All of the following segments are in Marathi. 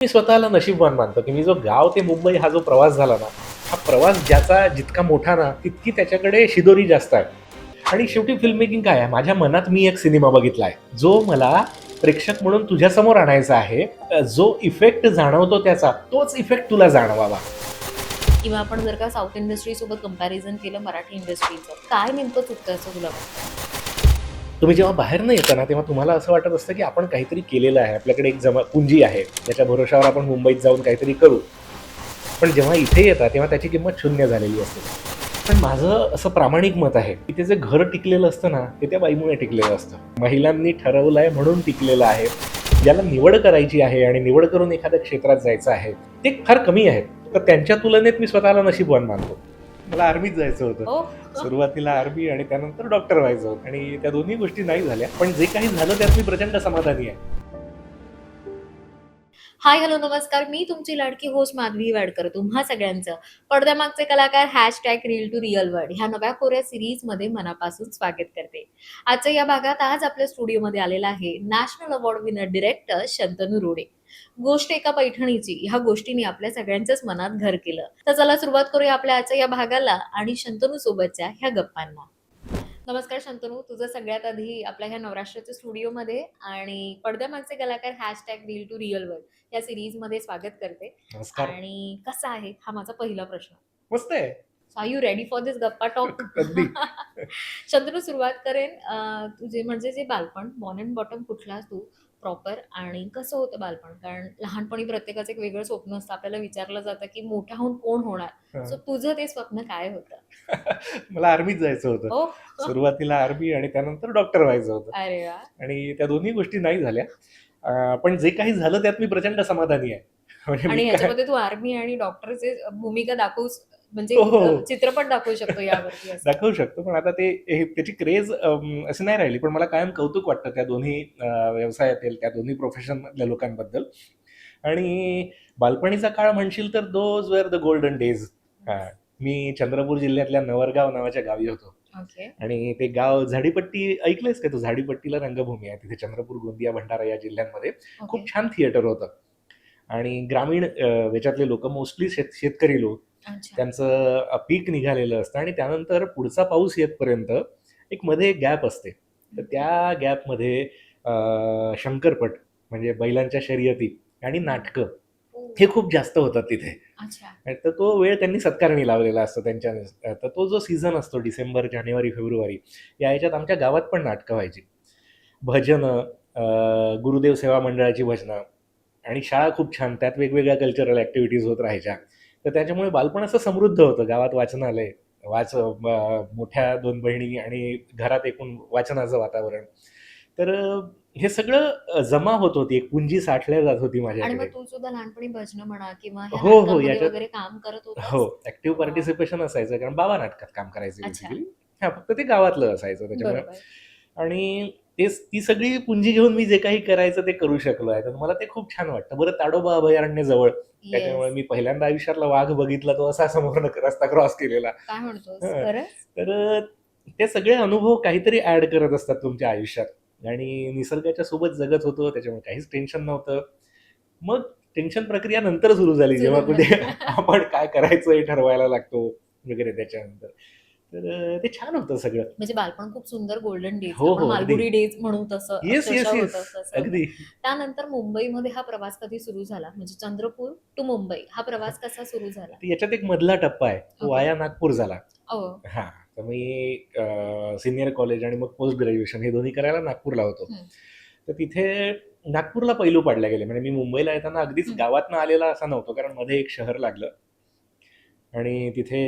मी स्वतःला नशीबवान मानतो, की मी जो गाव ते मुंबई हा जो प्रवास झाला ना, हा प्रवास ज्याचा जितका मोठा ना, तितकी त्याच्याकडे शिदोरी जास्त आहे. आणि शेवटी फिल्म मेकिंग काय आहे? माझ्या मनात मी एक सिनेमा बघितला आहे, जो मला प्रेक्षक म्हणून तुझ्यासमोर आणायचा आहे. जो इफेक्ट जाणवतो त्याचा, तोच इफेक्ट तुला जाणवावा. किंवा आपण जर का साऊथ इंडस्ट्री सोबत कंपॅरिझन केलं मराठी इंडस्ट्रीचं, काय नेमकं चुकतं असं तुला वाटतं? तुम्ही जेव्हा बाहेर न येता ना, तेव्हा तुम्हाला असं वाटत असतं, की आपण काहीतरी केलेलं आहे. आपल्याकडे एक पुंजी आहे. त्याच्या भरोश्यावर आपण मुंबईत जाऊन काहीतरी करू. पण जेव्हा इथे येतात, तेव्हा त्याची किंमत शून्य झालेली असते. पण माझं असं प्रामाणिक मत आहे, की ते जे घर टिकलेलं असतं ना, ते त्या बाईमुळे टिकलेलं असतं. महिलांनी ठरवलंय म्हणून टिकलेलं आहे. ज्याला निवड करायची आहे आणि निवड करून एखाद्या क्षेत्रात जायचं आहे, ते फार कमी आहेत. तर त्यांच्या तुलनेत मी स्वतःला नशीबवान मानतो. मला आर्मीत जायचं होतं. हो. सुरुवातीला आर्मी आणि त्यानंतर डॉक्टर व्हायचं होतं आणि त्या दोन्ही गोष्टी नाही झाल्या. पण जे काही झालं त्यात मी प्रचंड समाधानी आहे. हाय हॅलो नमस्कार, मी तुमची लाडकी होस्ट माधवी वाडकर. तुम्हा सगळ्यांचं पडद्यामागचे कलाकार hashtag reel to real world ह्या नव्या कोऱ्या सिरीजमध्ये मनापासून स्वागत करते. आजच्या या भागात आज आपल्या स्टुडिओमध्ये आलेला आहे national award winner director Shantanu Rode. गोष्ट एका पैठणीची ह्या गोष्टीने आपल्या सगळ्यांच्याच मनात घर केलं. तर चला सुरुवात करूया आपल्या आजच्या या भागाला आणि शंतनू सोबतच्या ह्या गप्पांना. नमस्कार शंतनू, तुझं सगळ्यात आधी आपल्या ह्या नवराष्ट्राच्या स्टुडिओमध्ये आणि पडद्यामागचे कलाकार hashtag reel to real world या सिरीज मध्ये स्वागत करते. नमस्कार. आणि कसा आहे हा माझा पहिला प्रश्न. मस्त आहे. आर यू रेडी फॉर दिस गप्पा टॉक? अगदी. शंतनू, सुरुवात करेन तुझे म्हणजे जे बालपण बॉर्न अँड बॉटम कुठलास तू प्रॉपर, आणि कसं होतं बालपण? कारण लहानपणी प्रत्येकाचं एक वेगळं स्वप्न असतं. आपल्याला विचारलं जातं की मोठा होऊन कोण होणार, सो हां. तुझं ते स्वप्न काय होतं? मला आर्मीत जायचं होतं. हो. सुरुवातीला आर्मी आणि त्यानंतर डॉक्टर व्हायचं होतं. अरे वा. आणि त्या दोन्ही गोष्टी नाही झाल्या. पण जे काही झालं त्यात मी प्रचंड समाधानी आहे. म्हणजे मी आणि काय ह्याच्यामध्ये तू आर्मी आणि डॉक्टरचे भूमिका दाखवूस, म्हणजे हो, हो. चित्रपट दाखवू शकतो यावरती असं. दाखवू शकतो. पण आता त्याची क्रेज अशी नाही राहिली. पण मला कायम कौतुक वाटतं त्या दोन्ही व्यवसायातील, त्या दोन्ही प्रोफेशनमधल्या लोकांबद्दल. आणि बालपणीचा काळ म्हणशील तर those were the golden days. हां. मी चंद्रपूर जिल्ह्यातल्या नवरगाव नावाच्या गावी होतो. ओके. आणि ते गाव झाडीपट्टी ऐकलंयस का तू? झाडीपट्टीला रंगभूमी आहे. तिथे चंद्रपूर, गोंदिया, भंडारा या जिल्ह्यांमध्ये ओके. खूप छान थिएटर होतं. आणि ग्रामीण याच्यातले लोकं मोस्टली शेतकरी लोक. अच्छा. त्यांचं पीक निघालेलं असतं आणि त्यानंतर पुढचा पाऊस येतपर्यंत एक मध्ये एक गॅप असते. तर त्या गॅपमध्ये शंकरपट म्हणजे बैलांच्या शर्यती आणि नाटकं ओ. हे खूप जास्त होतात तिथे. अच्छा. तर तो वेळ त्यांनी सत्कारणी लावलेला असतो त्यांच्या. तर तो जो सीझन असतो डिसेंबर, जानेवारी, फेब्रुवारी या ह्याच्यात आमच्या गावात पण नाटकं व्हायची. भजनं, गुरुदेव सेवा मंडळाची भजनं आणि शाळा खूप छान. त्यात वेगवेगळ्या कल्चरल ॲक्टिव्हिटीज होत राहायच्या. तर त्याच्यामुळे बालपण असं समृद्ध होतं. गावात वाचनालय, मोठ्या 2 बहिणी आणि घरात एकूण वाचनाचं वातावरण. तर हे सगळं जमा होत होती. एक पुंजी साठल्या जात होती आणि मग माझ्याकडे. तू सुद्धा लहानपणी भजनं म्हणा किंवा ह्या हो, हो. नाटकांमध्ये याच्यात वगैरे काम करत हो, होतास? ॲक्टिव्ह वा. पार्टिसिपेशन असायचं कारण बाबा नाटकात काम करायचे अच्छा. बेसिकली. हां, फक्त ते गावातलं असायचं त्याच्यामुळे. बरोबर. आणि ती सगळी पुंजी घेऊन मी जे काही करायचं ते करू शकलो आहे. तर मला ते खूप छान वाटतं. बरं, ताडोबा अभयारण्य जवळ. येस. त्याच्यामुळे मी पहिल्यांदा आयुष्यातला वाघ बघितला तो असा समोरनं रस्ता क्रॉस केलेला. काय म्हणतोस हं. खरंच? तर ते सगळे अनुभव काहीतरी ॲड करत असतात तुमच्या आयुष्यात. आणि निसर्गाच्या सोबत जगत होतो त्याच्यामुळे काहीच टेन्शन नव्हतं. मग टेन्शन प्रक्रिया नंतर सुरू झाली जेव्हा सुरू कुठे झाली. आपण काय करायचं हे ठरवायला लागतो वगैरे त्याच्यानंतर. तर ते छान होतं सगळं. म्हणजे बालपण खूप सुंदर गोल्डन डेज, हो, आपण हो. अगदी. मालगुडी डेज म्हणू तसं येस, अक्षरशः येस, येस. होतं, तसं होतं. अगदी. त्यानंतर मुंबईमध्ये हा प्रवास कधी सुरू झाला? म्हणजे चंद्रपूर टू मुंबई हा प्रवास कसा सुरू झाला? तर याच्यात एक मधला टप्पा आहे. तो ओके. वाया नागपूर झाला. ओ. हां. तर मी सीनियर कॉलेज आणि मग पोस्ट ग्रॅज्युएशन हे दोन्ही करायला नागपूरला होतो. हं. तर तिथे नागपूरला पैलू पाडले गेले. म्हणजे मी मुंबईला येताना अगदीच हं. गावातनं आलेला असा नव्हतो. कारण मध्ये एक शहर लागलं आणि तिथे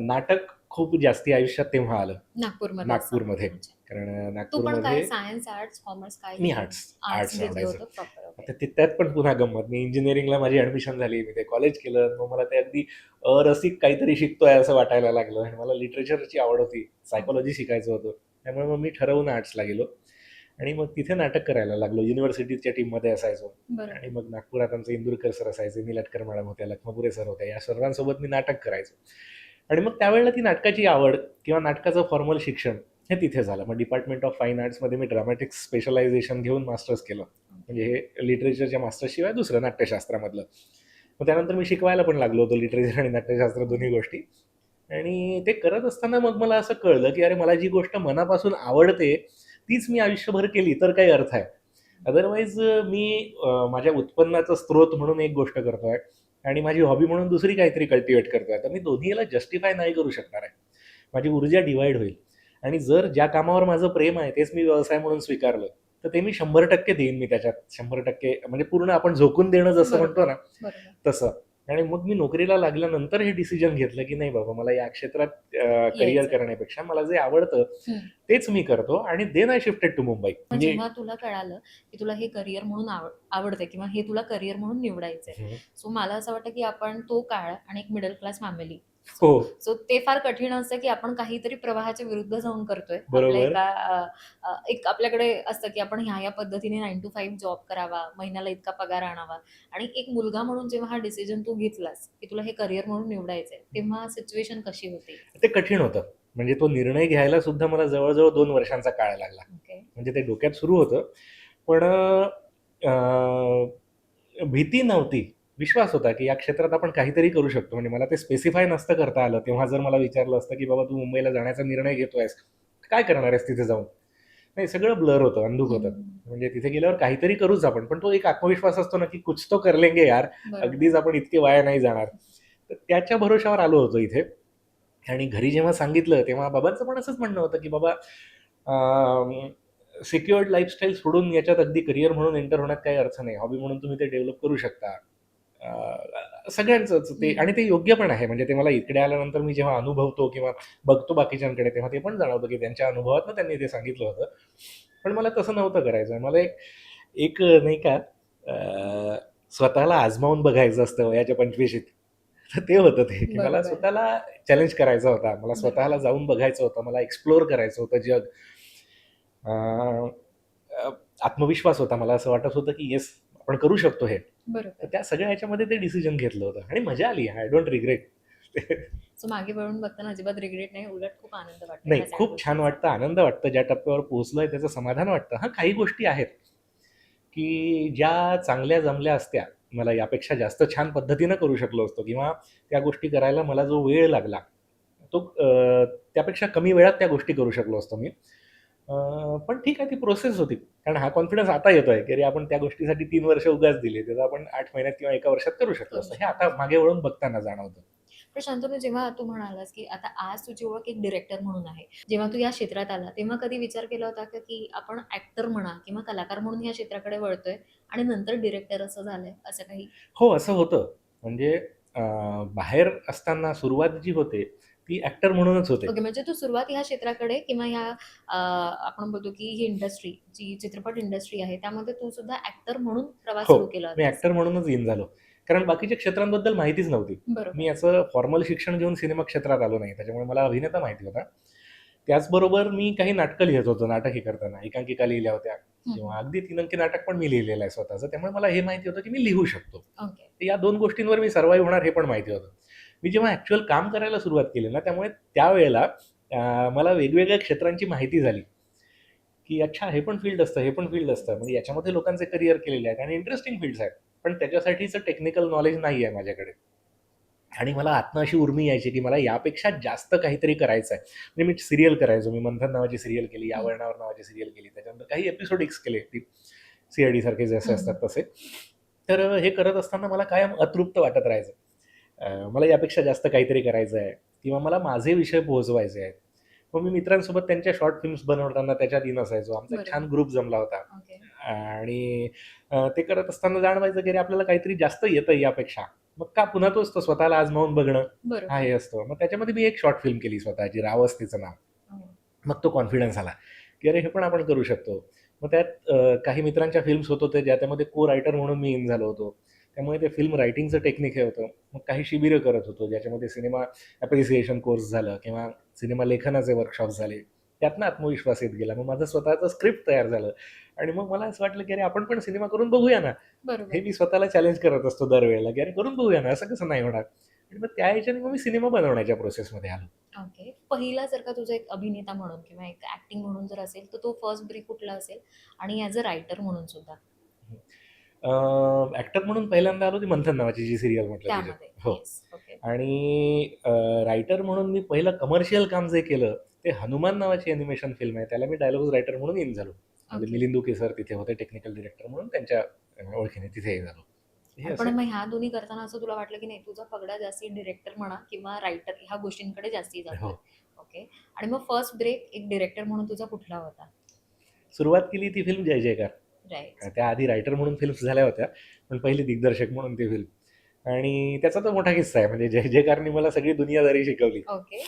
नाटक खूप जास्ती आयुष्यात तेव्हा आलं. नागपूरमध्ये असं. नागपूरमध्ये. अच्छा. कारण तू पण काय नागपूरमध्ये सायन्स, आर्ट्स, कॉमर्स काय मी घेतलं? आर्ट्स आर्ट्स आर्ट्स घेतलं आवडायचं. होतं प्रॉपर. ओके. आता त्यात पण पुन्हा गंमत. मी इंजिनिअरिंगला माझी ॲडमिशन झाली. मी ते कॉलेज केलं. मग मला ते अगदी अरसिक काहीतरी शिकतोय असं वाटायला लागलं आणि मला लिटरेचरची आवड होती. ओके. सायकॉलॉजी शिकायचं होतं. त्यामुळे मग मी ठरवून आर्ट्सला गेलो आणि मग तिथे नाटक करायला लागलो. युनिव्हर्सिटीच्या टीममध्ये असायचो. बरोबर. आणि मग नागपुरात आमचे इंदुरकर सर असायचे, निलटकर मॅडम होत्या, लखमापुरे सर होत्या. या सर्वांसोबत मी नाटक करायचो. आणि मग त्यावेळेला ती नाटकाची आवड किंवा नाटकाचं फॉर्मल शिक्षण हे तिथे झालं. मग डिपार्टमेंट ऑफ फाईन आर्ट्समध्ये मी ड्रामॅटिक्स स्पेशलायझेशन घेऊन मास्टर्स केलं. म्हणजे हे लिटरेचरच्या मास्टर्सशिवाय दुसरं नाट्यशास्त्रामधलं. मग त्यानंतर मी शिकवायला पण लागलो होतो लिटरेचर आणि नाट्यशास्त्र दोन्ही गोष्टी. आणि ते करत असताना मग मला असं कळलं की अरे मला जी गोष्ट मनापासून आवडते तीच मी आयुष्यभर केली तर काही अर्थ आहे. अदरवाईज मी माझ्या उत्पन्नाचा स्रोत म्हणून एक गोष्ट करतोय आणि माझी हॉबी म्हणून दुसरी काहीतरी कल्टिवेट करतोय, तर मी दोन्हीला जस्टिफाय नाही करू शकणार आहे. माझी ऊर्जा डिवाइड होईल. आणि जर ज्या कामावर माझं प्रेम आहे तेच मी व्यवसाय म्हणून स्वीकारलं तर ते मी 100% देईन. मी त्याच्यात 100% म्हणजे पूर्ण आपण झोकून देणं जसं बरोबर. म्हणतो ना बरोबर. तसं. आणि मग मी नोकरीला लागल्यानंतर हे डिसिजन घेतलं की नाही बाबा मला या क्षेत्रात करिअर यायचं. करण्यापेक्षा मला जे आवडतं तेच मी करतो. आणि then I shifted to Mumbai. मग म्हणजे जेव्हा तुला कळालं की तुला हे करिअर म्हणून आवडते किंवा हे तुला करिअर म्हणून निवडायचंय, सो मला असं वाटतं की आपण तो काळ आणि एक मिडल क्लास फॅमिली, हो सो ते फार कठीण असतं की आपण काहीतरी प्रवाहाच्या विरुद्ध जाऊन करतोय. आपल्या बरोबर. एक आपल्याकडे असतं की आपण ह्या पद्धतीने 9 to 5 जॉब करावा, महिन्याला इतका पगार आणावा. आणि एक मुलगा म्हणून जेव्हा हा डिसिजन तू घेतलास की तुला हे करिअर म्हणून निवडायचंय, तेव्हा सिच्युएशन कशी होती? ते कठीण होतं. म्हणजे तो निर्णय घ्यायला सुद्धा मला जवळजवळ 2 वर्षांचा काळ लागला. ओके. म्हणजे ते डोक्यात सुरू होतं. पण भीती नव्हती. विश्वास होता की या क्षेत्रात आपण काहीतरी करू शकतो. म्हणजे मला ते स्पेसिफाय नसतं करता आलं. तेव्हा जर मला विचारलं असतं की बाबा तू मुंबईला जाण्याचा निर्णय घेतोयस, काय करणार आहेस तिथे जाऊन? नाही, सगळं ब्लर होतं, अंधुक होतं. म्हणजे तिथे गेल्यावर काहीतरी करूच आपण. पण तो एक आत्मविश्वास असतो ना की कुछ तो कर लेंगे यार. अगदीच आपण इतके वाया नाही जाणार. तर त्याच्या भरोश्यावर आलो होतो इथे. आणि घरी जेव्हा सांगितलं तेव्हा बाबांचं पण असंच म्हणणं होतं की बाबा सिक्युअर्ड लाईफस्टाईल सोडून याच्यात अगदी करिअर म्हणून एंटर होण्यात काही अर्थ नाही. हॉबी म्हणून तुम्ही ते डेव्हलप करू शकता. सगळ्यांचंच ते. आणि ते योग्य पण आहे. म्हणजे ते मला इकडे आल्यानंतर मी जेव्हा अनुभवतो किंवा बघतो बाकीच्यांकडे तेव्हा ते पण जाणवतं की त्यांच्या अनुभवातनं त्यांनी ते सांगितलं होतं. पण मला तसं नव्हतं करायचं. मला एक एक नाही का स्वतःला आजमावून बघायचं असतं वयाच्या 25शीत. तर ते होतं ते की मला बरोबर. स्वतःला चॅलेंज करायचा होता. मला स्वतःला बरोबर. जाऊन बघायचं होतं. मला एक्सप्लोअर करायचं होतं जग. अ, अ, आत्मविश्वास होता. मला असं वाटत होतं की येस आपण करू शकतो हे. तर बरोबर. त्या सगळ्या ह्याच्यामध्ये ते डिसिजन घेतलं होतं आणि मजा आली. I don't regret. सो मागे वळून बघताना अजिबात रिग्रेट नाही, उलट खूप आनंद वाटतो नाही, ह्या सगळ्या खूप छान गोष्टींचा. वाटतं, आनंद वाटतं. ज्या टप्प्यावर पोहोचलोय त्याचं समाधान वाटतं. हां, काही गोष्टी आहेत, की ज्या चांगल्या जमल्या असत्या, मला यापेक्षा जास्त छान पद्धतीनं करू शकलो असतो किंवा त्या गोष्टी करायला मला जो वेळ लागला, तो त्यापेक्षा कमी वेळात त्या गोष्टी करू शकलो असतो मी. पण ठीक आहे, ती प्रोसेस होती. कारण हा कॉन्फिडन्स आता येतोय, की अरे आपण त्या गोष्टीसाठी 3 वर्ष उगाच दिली. त्याचं आपण 8 महिन्यात किंवा 1 वर्षात करू शकलो करू असतो. हे आता शकतो. मागे वळून बघताना जाणवतं. पण शांतनु, जेव्हा तू म्हणालास की आता आज तुझी ओळख एक डिरेक्टर म्हणून आहे, जेव्हा तू या क्षेत्रात आला तेव्हा कधी विचार केला होता का की आपण ऍक्टर म्हणा किंवा कलाकार म्हणून या क्षेत्राकडे वळतोय आणि नंतर डिरेक्टर असं झालंय, असं काही? हो, असं होतं. म्हणजे बाहेर असताना सुरुवात जी होते, ती ॲक्टर म्हणूनच होते. ओके, म्हणजे तू सुरुवात ह्या क्षेत्राकडे किंवा ह्या आपण बोलतो की ही इंडस्ट्री जी चित्रपट इंडस्ट्री आहे त्यामध्ये तू सुद्धा ऍक्टर म्हणून प्रवास हो, सुरू केला मी होतास. ॲक्टर म्हणूनच इन झालो. कारण बाकीच्या क्षेत्रांबद्दल माहितीच नव्हती. मी बरोबर. याचं फॉर्मल शिक्षण घेऊन सिनेमा क्षेत्रात आलो नाही. त्याच्यामुळे मला अभिनेता माहिती होता. त्याचबरोबर मी काही नाटकं लिहित होतो, नाटक हे करताना. एकांकिका लिहिल्या होत्या किंवा अगदी 3 अंकी नाटक पण मी लिहिलेलं आहे स्वतःचं. त्यामुळे मला हे माहिती होतं की मी लिहू शकतो. ओके. तर या 2 गोष्टींवर मी सर्व्हाईव्ह होणार हे पण माहिती होतं. मी जेव्हा ॲक्चुअल काम करायला सुरुवात केली ना, त्यामुळे त्यावेळेला मला वेगवेगळ्या क्षेत्रांची माहिती झाली, की अच्छा हे पण फील्ड असतं, हे पण फील्ड असतं. म्हणजे याच्यामध्ये लोकांचे करिअर केलेले आहेत आणि इंटरेस्टिंग फील्ड्स आहेत. पण त्याच्यासाठीचं टेक्निकल नॉलेज नाही आहे माझ्याकडे. आणि मला आतनं अशी उर्मी यायची, की मला यापेक्षा जास्त काहीतरी करायचं आहे. म्हणजे मी सीरियल करायचो. मी मंथन नावाची सीरियल केली, या वळणावर नावाची सीरियल केली. त्याच्यानंतर काही एपिसोडिक्स केले, ती सी-आय-डी सारखे जसे असतात तसे. तर हे करत असताना मला कायम अतृप्त वाटत राहायचं. मला यापेक्षा जास्त काहीतरी करायचं आहे किंवा मला माझे विषय पोहोचवायचे आहेत. मग मी मित्रांसोबत त्यांच्या शॉर्ट फिल्म्स बनवताना त्याच्यात इन असायचो. आमचा एक छान बरोबर. ग्रुप जमला होता. ओके. आणि ते करत असताना जाणवायचं की अरे आपल्याला काहीतरी जास्त येतं यापेक्षा. मग का पुन्हा तोच तो स्वतःला आजमावून बघणं हा बरोबर. हे असतं. मग त्याच्यामध्ये मी एक शॉर्ट फिल्म केली स्वतःची, रावस तिचं नाव. हो. मग तो कॉन्फिडन्स आला, की अरे हे पण आपण करू शकतो. मग त्यात काही मित्रांच्या फिल्म्स होत होते, ज्यामध्ये को रायटर म्हणून मी इन झालो होतो. त्यामुळे ते फिल्म रायटिंगचं टेक्निक हे होतं. मग काही शिबिरं करत होतो, ज्याच्यामध्ये सिनेमा ॲप्रिसिएशन कोर्स झालं किंवा सिनेमा लेखनाचे वर्कशॉप्स झाले. त्यातनं आत्मविश्वास येत गेला. मग माझं स्वतःचं स्क्रिप्ट तयार झालं आणि मग मला असं वाटलं, की अरे आपण पण सिनेमा करून बघूया ना. हे बरोबर. मी स्वतःला चॅलेंज करत असतो दरवेळेला, की अरे करून बघूया ना, असं कसं नाही होणार? आणि मग त्या ह्याच्याने मग मी सिनेमा बनवण्याच्या प्रोसेसमध्ये आलो. ओके. पहिला जर का तुझा एक अभिनेता म्हणून किंवा एक ॲक्टिंग म्हणून जर असेल, तर तो फर्स्ट ब्रेक कुठला असेल आणि ॲज अ रायटर म्हणून सुद्धा? ऍक्टर म्हणून पहिल्यांदा आलो ती मंथन नावाची जी सिरियल म्हटलं त्याच्यात. त्यामध्ये हो. येस ओके आणि रायटर म्हणून मी पहिलं कमर्शियल काम जे केलं ते हनुमान नावाची अॅनिमेशन फिल्म आहे, त्याला मी डायलॉग्स रायटर म्हणून इन झालो. म्हणजे ओके मिलिंद उके सर तिथे होते टेक्निकल डिरेक्टर म्हणून, त्यांच्या ओळखीने तिथे झालो. हे पण असं मग ह्या दोन्ही करताना असं तुला वाटलं की नाही तुझा पगडा जास्ती डिरेक्टर म्हणा किंवा रायटर ह्या गोष्टींकडे जास्ती जातोय? हो. ओके. आणि मग फर्स्ट ब्रेक एक डिरेक्टर म्हणून तुझा कुठला होता? सुरुवात केली ती फिल्म जय जयकार. राईट. त्याआधी रायटर म्हणून फिल्म्स झाल्या होत्या, पण पहिली दिग्दर्शक म्हणून ती फिल्म. आणि त्याचा तो मोठा किस्सा आहे. म्हणजे जय जयकारने मला सगळी दुनियादारी शिकवली. ओके.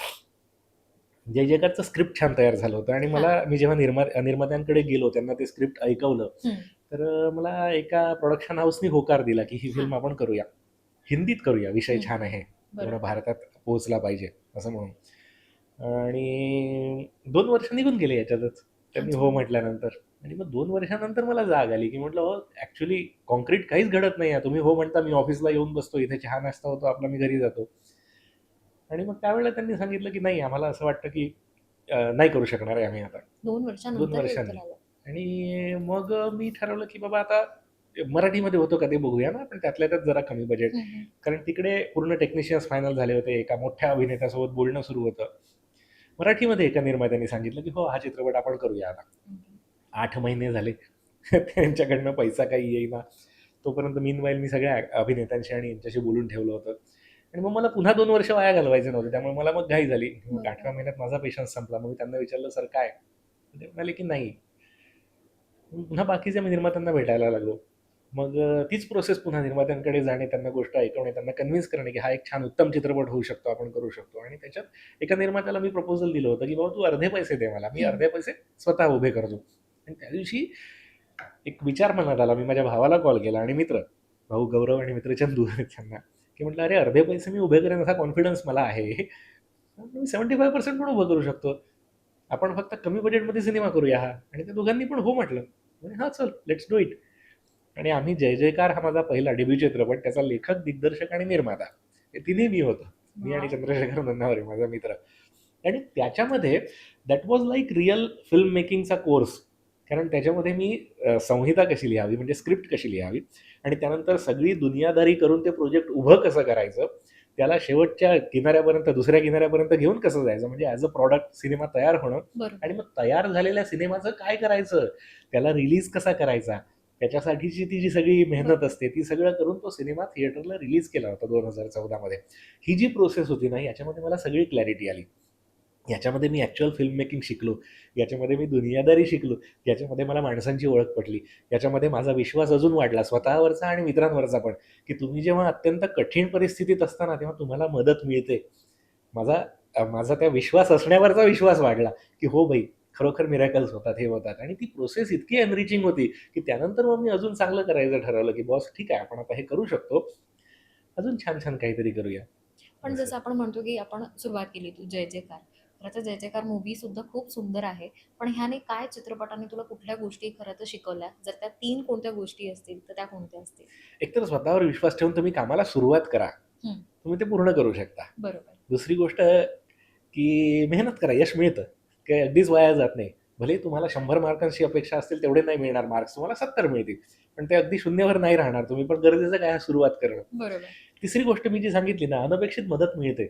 जय जयकारचं स्क्रिप्ट छान तयार झालं होतं आणि मला मी जेव्हा निर्मात्यांकडे गेलो त्यांना ते स्क्रिप्ट ऐकवलं, तर मला एका प्रोडक्शन हाऊसनी होकार दिला की ही फिल्म आपण करूया, हिंदीत करूया, विषय छान आहे, पूर्ण बरोबर. भारतात पोहोचला पाहिजे असं म्हणून. आणि 2 वर्ष निघून गेले याच्यातच त्यांनी अच्छा. हो म्हटल्यानंतर. आणि मग 2 वर्षानंतर मला जाग आली की म्हटलं हो ऍक्च्युली कॉन्क्रीट काहीच घडत नाही आहे. तुम्ही हो म्हणता, मी ऑफिसला येऊन बसतो, इथे चहा नाश्ता होतो आपला, मी घरी जातो. आणि मग त्यावेळेला त्यांनी सांगितलं की नाही, आम्हाला असं वाटतं की नाही करू शकणार आहे आम्ही आता 2 2 वर्षानंतर हे वर्षांनी. उत्तर आलं. आणि मग मी ठरवलं की बाबा आता मराठीमध्ये होतं का ते बघूया ना, पण त्यातल्या त्यात जरा कमी बजेट. कारण तिकडे पूर्ण टेक्निशियन्स फायनल झाले होते, एका मोठ्या अभिनेत्यासोबत बोलणं सुरू होतं. मराठीमध्ये एका निर्मात्याने सांगितलं की हो हा चित्रपट आपण करूया आता. 8 महिने झाले त्यांच्याकडनं पैसा काही येईना. तोपर्यंत मीनवाईल मी सगळ्या अभिनेत्यांशी आणि यांच्याशी बोलून ठेवलं होतं. आणि मग मला पुन्हा 2 वर्ष वाया घालवायचे नव्हते, त्यामुळे मला मग घाई झाली. मग 8व्या महिन्यात माझा पेशन्स संपला. मग मी त्यांना विचारलं, सर काय? ते म्हणाले की नाही. मग पुन्हा बाकीच्या निर्मात्यांना भेटायला लागलो. मग तीच प्रोसेस पुन्हा निर्मात्यांकडे जाणे, त्यांना गोष्ट ऐकवणे, त्यांना कन्व्हिन्स करणे की हा एक छान उत्तम चित्रपट होऊ शकतो, आपण करू शकतो. आणि त्याच्यात एका निर्मात्याला मी प्रपोजल दिलं होतं की बाबा तू अर्धे पैसे दे मला, मी अर्धे पैसे स्वतः उभे करतो. आणि त्या दिवशी एक विचार मनात आला. मी माझ्या भावाला कॉल केला आणि मित्र, भाऊ गौरव आणि मित्र चंदू त्यांना, की म्हटलं अरे अर्धे पैसे मी उभे करेन असा कॉन्फिडन्स मला आहे. मी 75% पण उभं करू शकतो. आपण फक्त कमी बजेटमध्ये सिनेमा करूया हा. आणि त्या दोघांनी पण हो म्हटलं. हा चल लेट्स डू इट. आणि आम्ही जय जयकार हा माझा पहिला डेब्यू चित्रपट, त्याचा लेखक, दिग्दर्शक आणि निर्माता हे तिन्ही मी होतो. मी आणि चंद्रशेखर नन्नावरे माझा मित्र. आणि त्याच्यामध्ये that was like real film मेकिंगचा कोर्स. कारण त्याच्यामध्ये मी संहिता कशी लिहावी, म्हणजे स्क्रिप्ट कशी लिहावी, आणि त्यानंतर सगळी दुनियादारी करून ते प्रोजेक्ट उभं कसं करायचं, त्याला शेवटच्या किनाऱ्यापर्यंत, दुसऱ्या किनाऱ्यापर्यंत घेऊन कसं जायचं, म्हणजे ॲज अ प्रॉडक्ट सिनेमा तयार होणं. आणि मग तयार झालेल्या सिनेमाचं काय करायचं, त्याला रिलीज कसा करायचा, त्याच्यासाठीची ती जी सगळी मेहनत असते ती सगळं करून तो सिनेमा थिएटरला रिलीज केला होता 2014 मध्ये. ही जी प्रोसेस होती ना, याच्यामध्ये मला सगळी क्लॅरिटी आली. याच्यामध्ये मी ॲक्च्युअल फिल्म मेकिंग शिकलो, याच्यामध्ये मी दुनियादारी शिकलो, याच्यामध्ये मला माणसांची ओळख पटली, याच्यामध्ये माझा विश्वास अजून वाढला, स्वतःवरचा आणि मित्रांवरचा पण, की तुम्ही जेव्हा अत्यंत कठीण परिस्थितीत असताना तेव्हा तुम्हाला मदत मिळते. माझा त्या विश्वास असण्यावरचा विश्वास वाढला, की हो भाई खरोखर मिरॅकल्स होतात, हे होतात. आणि ती प्रोसेस इतकी एनरिचिंग होती की त्यानंतर मग मी अजून चांगलं करायचं ठरवलं, की बॉस ठीक आहे, आपण आता हे करू शकतो, अजून छान छान काहीतरी करूया. पण जसं आपण म्हणतो की आपण सुरुवात केली तू जय जयकार, तर आता जय जयकार मूवी सुद्धा खूप सुंदर आहे. पण ह्याने काय चित्रपटाने तुला कुठल्या गोष्टी खरं तर शिकवल्या? जर त्या 3 कोणत्या गोष्टी असतील तर त्या कोणत्या असतील? एकतर स्वतःवर विश्वास ठेवून तुम्ही कामाला सुरुवात करा, तुम्ही ते पूर्ण करू शकता. बरोबर. दुसरी गोष्ट की मेहनत करा, यश मिळतं, काही अगदीच वाया जात नाही. भले तुम्हाला 100 मार्कांची अपेक्षा असतील, तेवढे नाही मिळणार मार्क्स, तुम्हाला 70 मिळतील, पण ते अगदी शून्यावर नाही राहणार तुम्ही, पण गरजेचं काय, सुरुवात करणं. बरोबर. तिसरी गोष्ट मी जी सांगितली ना, अनपेक्षित मदत मिळते,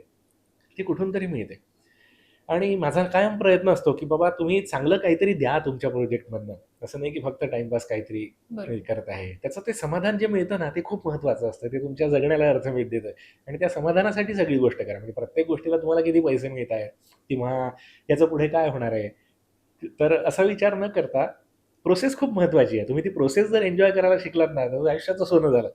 ती कुठून तरी मिळते. आणि माझा कायम प्रयत्न असतो की बाबा तुम्ही चांगलं काहीतरी द्या तुमच्या प्रोजेक्टमधनं, असं नाही की फक्त टाइमपास काहीतरी करत आहे. त्याचं ते समाधान जे मिळतं ना, ते खूप महत्त्वाचं असतं, ते तुमच्या जगण्याला अर्थ देतं. आणि त्या समाधानासाठी सगळी गोष्ट करा. म्हणजे प्रत्येक गोष्टीला तुम्हाला किती पैसे मिळत आहेत किंवा याचं पुढे काय होणार आहे, तर असा विचार न करता प्रोसेस खूप महत्त्वाची आहे. तुम्ही ती प्रोसेस जर एन्जॉय करायला शिकलात ना, तर आयुष्याचं सोनं झालं.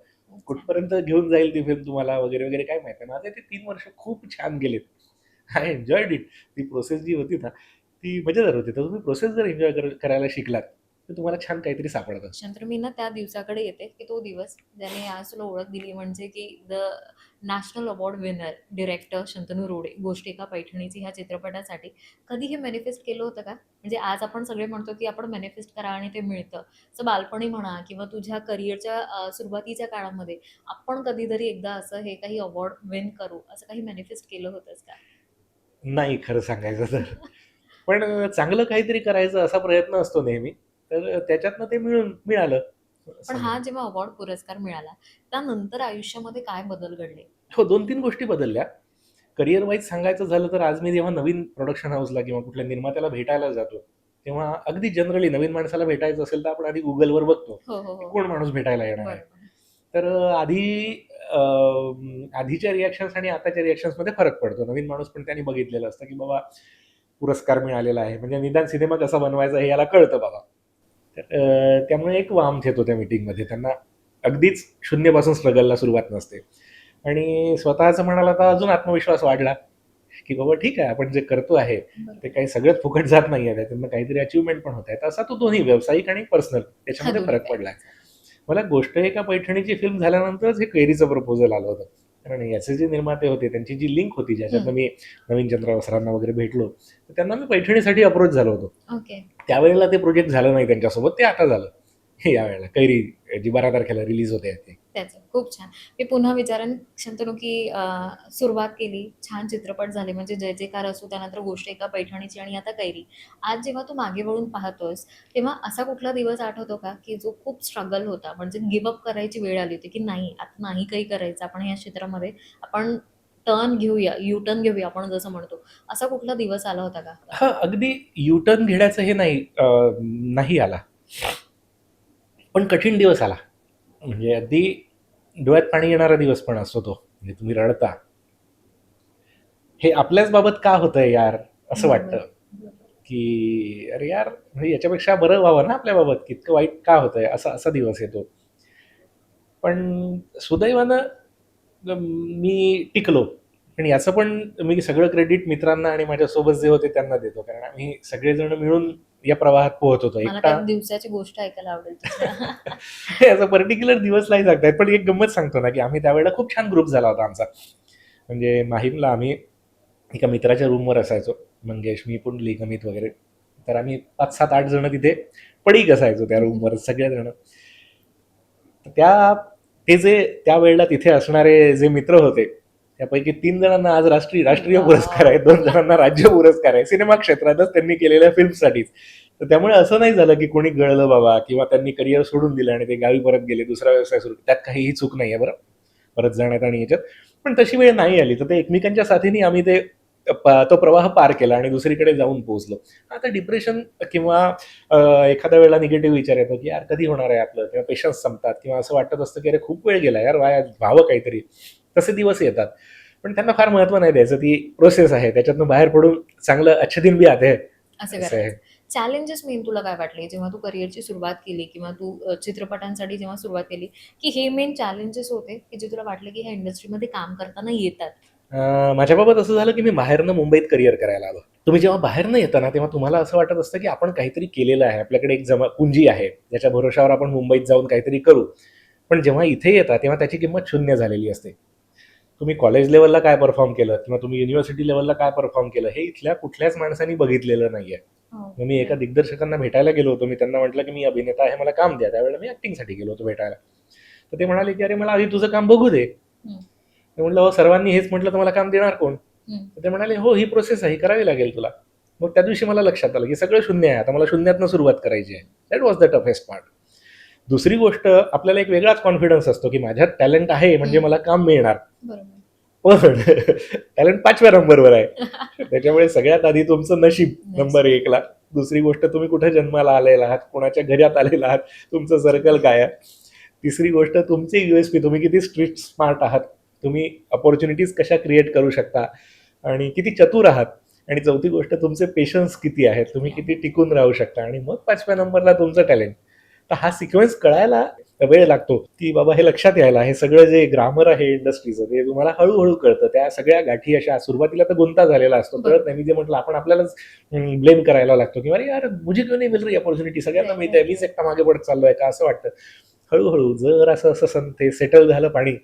कुठपर्यंत घेऊन जाईल ती फिल्म तुम्हाला वगैरे वगैरे काय माहिती. माझे ते 3 वर्ष खूप छान गेलेत. I enjoyed it. ती प्रोसेस जी होती ना, ती मजेदार होती. तर तुम्ही प्रोसेस जर एन्जॉय करायला शिकलात, तर तुम्हाला छान काहीतरी सापडतं. तर मी ना त्या दिवसाकडे येते की तो दिवस ज्याने आज तुला ओळख दिली, म्हणजे की the national award winner director Shantanu Rode, गोष्ट एका पैठणीची, ह्या चित्रपटासाठी कधी हे मॅनिफेस्ट केलं होतं का? म्हणजे आज आपण सगळे म्हणतो की आपण मॅनिफेस्ट करा आणि ते मिळतं. असं बालपणी म्हणा किंवा तुझ्या करिअरच्या सुरुवातीच्या काळामध्ये आपण कधीतरी एकदा असं हे काही अवॉर्ड विन करू असं काही मॅनिफेस्ट केलं होतंस का? नाही, खरं सांगायचं तर. पण चांगलं काहीतरी करायचं असा प्रयत्न असतो नेहमी. तर त्याच्यातनं ते मिळालं. पण हा जेव्हा अवॉर्ड पुरस्कार मिळाला, त्यानंतर आयुष्यामध्ये काय बदल घडले? हो, 2-3 गोष्टी बदलल्या. करियर वाईज सांगायचं झालं तर आज मी जेव्हा नवीन प्रोडक्शन हाऊसला किंवा कुठल्या निर्मात्याला भेटायला जातो, तेव्हा अगदी जनरली नवीन माणसाला भेटायचं असेल तर आपण आधी Googleवर बघतो, हो, हो, की हो. कोण माणूस भेटायला येणार आहे. बरोबर. तर आधीच्या रिएक्शन्स आणि आताच्या रिएक्शन्समध्ये फरक पडतो. नवीन माणूस पण त्यांनी बघितलेलं असतं, की बाबा पुरस्कार मिळालेला आहे, म्हणजे निदान सिनेमा कसा बनवायचा हे याला कळतं बाबा. तर त्यामुळे एक वार्मथ येतो त्या मीटिंगमध्ये. त्यांना अगदीच शून्यपासून स्ट्रगलला सुरुवात नसते. आणि स्वतःचं म्हणाला तर अजून आत्मविश्वास वाढला, की बाबा ठीक आहे, आपण जे करतो आहे ते बरोबर. काही सगळंच फुकट जात नाही आहे, त्यातून काहीतरी अचिव्हमेंट पण होत आहे. तर असा तो दोन्ही व्यावसायिक आणि पर्सनल हा त्याच्यामध्ये दोन्ही फरक पडला. पैलूंचा. मला गोष्ट एका पैठणीची फिल्म झाल्यानंतरच हे कैरीचं प्रपोजल आलं होतं. कारण याचे जे निर्माते होते त्यांची जी लिंक होती, ज्याच्यातनं मी नवीन चंद्रराव सरांना वगैरे भेटलो, तर त्यांना मी पैठणीसाठी अप्रोच झालो होतो. ओके. त्यावेळेला ते प्रोजेक्ट झालं नाही त्यांच्यासोबत, ते आता झालं. हे यावेळेला कैरी जी 12 तारखेला रिलीज होते ते. त्याचं खूप छान. मी पुन्हा विचारेन शंतनू, की सुरुवात केली, छान चित्रपट झाले म्हणजे जय जयकार असो, त्यानंतर गोष्ट एका पैठणीची आणि आता कैरी. आज जेव्हा तू मागे वळून पाहतोयस, तेव्हा असा कुठला दिवस आठवतो का, की जो खूप स्ट्रगल होता, म्हणजे गिव्ह अप करायची वेळ आली होती, की नाही आता नाही काही करायचं, आपण या क्षेत्रामध्ये आपण टर्न घेऊया, यू टर्न घेऊया आपण जसं म्हणतो. असा कुठला दिवस आला होता का? हां, अगदी यू-टर्न घेण्याचं हे नाही नाही आला. पण कठीण दिवस आला. म्हणजे अगदी डोळ्यात पाणी येणारा दिवस पण असतो तो. म्हणजे तुम्ही रडता. हे आपल्याच बाबत का होतंय यार? असं बरोबर. वाटतं, की अरे यार, म्हणजे याच्यापेक्षा बरं व्हावं ना आपल्या बाबत, की इतकं वाईट का होतंय? असा असा दिवस येतो. पण सुदैवानं मी टिकलो. पण याचं पण मी सगळं क्रेडिट मित्रांना आणि माझ्यासोबत जे होते त्यांना देतो. कारण आम्ही सगळेजण मिळून या प्रवाहात पोहत होतो. मला एकटा त्या दिवसाची गोष्ट ऐकायला आवडेल तुझ्या. हे असं पर्टिक्युलर दिवस नाही सांगता येत, पण एक गंमत सांगतो ना, की आम्ही त्यावेळेला खूप छान ग्रुप झाला होता आमचा. म्हणजे माहीमला आम्ही एका मित्राच्या रूमवर असायचो. मंगेश, मी, पुंडलिक, अमित वगैरे. तर आम्ही 5, 7, 8 जण तिथे पडीक असायचो त्या रूमवर सगळेजण. त्या ते जे त्यावेळेला तिथे असणारे जे मित्र होते, त्यापैकी 3 जणांना आज राष्ट्रीय पुरस्कार आहे, 2 जणांना राज्य पुरस्कार आहे, सिनेमा क्षेत्रातच त्यांनी केलेल्या फिल्मसाठीच. तर त्यामुळे असं नाही झालं की कोणी गळलं बाबा किंवा त्यांनी करिअर सोडून दिलं आणि ते गावी परत गेले, दुसरा व्यवसाय सुरू. त्यात काहीही चूक नाही आहे बरं, परत जाण्यात आणि याच्यात. पण तशी वेळ नाही आली, तर ते एकमेकांच्या साथीने आम्ही ते तो प्रवाह पार केला आणि दुसरीकडे जाऊन पोहोचलो. आता डिप्रेशन किंवा एखाद्या वेळेला निगेटिव्ह विचार येतो, की यार कधी होणार आहे आपलं, किंवा पेशन्स संपतात, किंवा असं वाटत असतं की अरे खूप वेळ गेला यार, व्हावं काहीतरी. तसे दिवस येतात. पण त्यांना फार महत्व नाही द्यायचं. ती प्रोसेस आहे, त्याच्यातनं बाहेर पडून चांगलं अच्छे दिन भी आते हैं, असं असं आहे. करायचं. चॅलेंजेस मेन तुला काय वाटले जेव्हा तू करिअरची सुरुवात केली किंवा तू चित्रपटांसाठी जेव्हा सुरुवात केली, की हे मेन चॅलेंजेस होते, की जे तुला वाटले की ह्या इंडस्ट्रीमध्ये काम करताना येतात? माझ्या बाबत असं झालं की मी बाहेरनं मुंबईत करिअर करायला आलो. तुम्ही जेव्हा बाहेरनं येता ना, तेव्हा तुम्हाला असं वाटत असतं की आपण काहीतरी केलेलं आहे, आपल्याकडे एक पुंजी आहे, ज्याच्या भरोशावर आपण मुंबईत जाऊन काहीतरी करू. पण जेव्हा इथे येता तेव्हा त्याची किंमत शून्य झालेली असते. तुम्ही कॉलेज लेवलला काय परफॉर्म केलं किंवा तुम्ही युनिव्हर्सिटी लेवलला काय परफॉर्म केलं, हे इथल्या कुठल्याच माणसाने बघितलेलं नाहीये. हो. मग मी एका दिग्दर्शकांना भेटायला गेलो होतो. मी त्यांना म्हटलं की मी अभिनेता आहे, मला काम द्या. त्यावेळेला मी ॲक्टिंगसाठी गेलो होतो भेटायला. तर ते म्हणाले की अरे मला आधी तुझं काम बघू दे. हं, मी म्हटलं हो, सर्वांनी हेच म्हटलं तर मला काम देणार कोण? हं. तर ते म्हणाले हो, ही प्रोसेस आहे, करावी लागेल तुला. मग त्या दिवशी मला लक्षात आलं की सगळं शून्य आहे, आता मला शून्यातनं सुरुवात करायची आहे. That was the toughest part. दुसरी गोष्ट, आपल्याला एक वेगळाच कॉन्फिडन्स असतो की माझ्यात टॅलेंट आहे म्हणजे मला काम मिळणार. बरोबर. पण टॅलेंट 5व्या नंबरवर आहे. त्याच्यामुळे सगळ्यात आधी तुमचं नशीब नंबर 1ला. दुसरी गोष्ट, तुम्ही कुठे जन्माला आलेला आहात, कोणाच्या घरात आलेला आहात, तुमचं सर्कल काय आहे. तिसरी गोष्ट, तुमची USP, तुम्ही किती स्ट्रीट स्मार्ट आहात, तुम्ही अपॉर्च्युनिटीज कशा क्रिएट करू शकता आणि किती चतुर आहात. आणि चौथी गोष्ट, तुमचे पेशन्स किती आहेत, तुम्ही किती टिकून राहू शकता. आणि मग 5व्या नंबरला तुमचं टॅलेंट. तर हा सिक्वेन्स कळायला वेळ लागतो, की बाबा हे लक्षात यायला, हे सगळं जे ग्रामर आहे इंडस्ट्रीचं ते तुम्हाला हळूहळू कळतं. त्या सगळ्या गाठी अशा सुरुवातीला तर गुंता झालेला असतो, कळत नाही. मी जे म्हटलं, आपण आपल्यालाच ब्लेम करायला लागतो की अरे यार, मुझे क्यों नहीं मिल रही अपॉर्च्युनिटी, सगळ्यांना मिळते, मीच एकटा मागे पडत चाललोय का, असं वाटतं. हळूहळू जर असं असं ते सेटल झालं पाणी,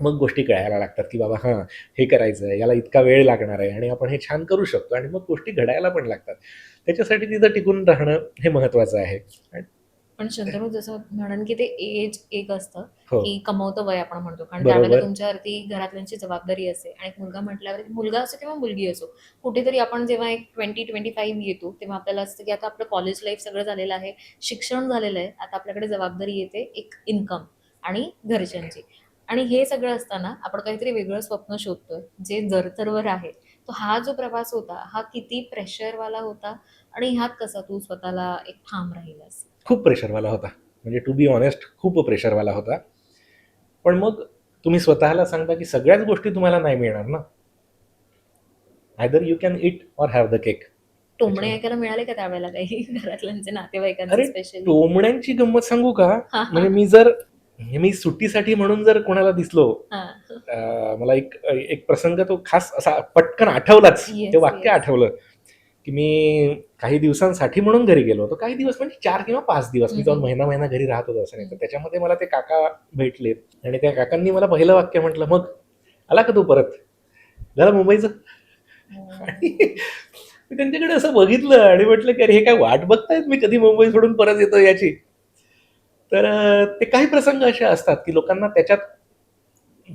मग गोष्टी कळायला लागतात की बाबा हां, हे करायचं आहे, याला इतका वेळ लागणार आहे आणि आपण हे छान करू शकतो. आणि मग गोष्टी घडायला पण लागतात. त्याच्यासाठी तिथं टिकून राहणं हे महत्त्वाचं आहे. पण शंतनू जसं म्हणन की ते एज एक असतं हो की कमवतं वय आपण म्हणतो, कारण त्यावेळेला बरोबर. तुमच्यावरती घरातल्यांची जबाबदारी असते आणि एक मुलगा म्हटल्यावर मुलगा असो किंवा मुलगी असो, कुठेतरी आपण जेव्हा एक 20-25 येतो तेव्हा आपल्याला असतं की आता आपलं कॉलेज लाईफ सगळं झालेलं आहे, शिक्षण झालेलं आहे, आता आपल्याकडे जबाबदारी येते एक इन्कम आणि घरच्यांची. आणि हे सगळं असताना आपण काहीतरी वेगळं स्वप्न शोधतोय जे जरतरवर आहे. तो हा जो प्रवास होता हा किती प्रेशरवाला होता आणि ह्यात कसा तू स्वतःला एक ठाम राहिलास? खूप प्रेशरवाला होता. म्हणजे टू बी ऑनेस्ट खूप प्रेशरवाला होता. पण मग तुम्ही स्वतःला सांगता की सगळ्याच गोष्टी तुम्हाला नाही मिळणार ना. आयदर यू कॅन ईट और हॅव द केक. टोमणे त्याच्यामुळे ऐकायला मिळाले का त्यावेळेला काही घरातल्यांचे, नातेवाईकांचे अरे स्पेशली? टोमण्यांची गंमत सांगू का? हां, म्हणजे हां. मी सुट्टीसाठी म्हणून जर कोणाला दिसलो, हां. मला एक प्रसंग तो खास असा पटकन आठवलाच. ते येस, वाक्य येस. आठवलं, की मी काही दिवसांसाठी म्हणून घरी गेलो होतो. काही दिवस म्हणजे 4 किंवा 5 दिवस. हं, मी जाऊन हं. महिना घरी राहत होतो असं नाही. तर हं. त्याच्यामध्ये मला ते काका भेटले आणि त्या काकांनी मला पहिलं वाक्य म्हटलं, "मग आला का तू परत? झालं मुंबईचं?" आणि मी त्यांच्याकडे असं बघितलं आणि म्हटलं, की "अरे हे काय वाट बघतायत मी कधी मुंबई सोडून परत येतो याची?" तर ते काही प्रसंग असे असतात, की लोकांना त्याच्यात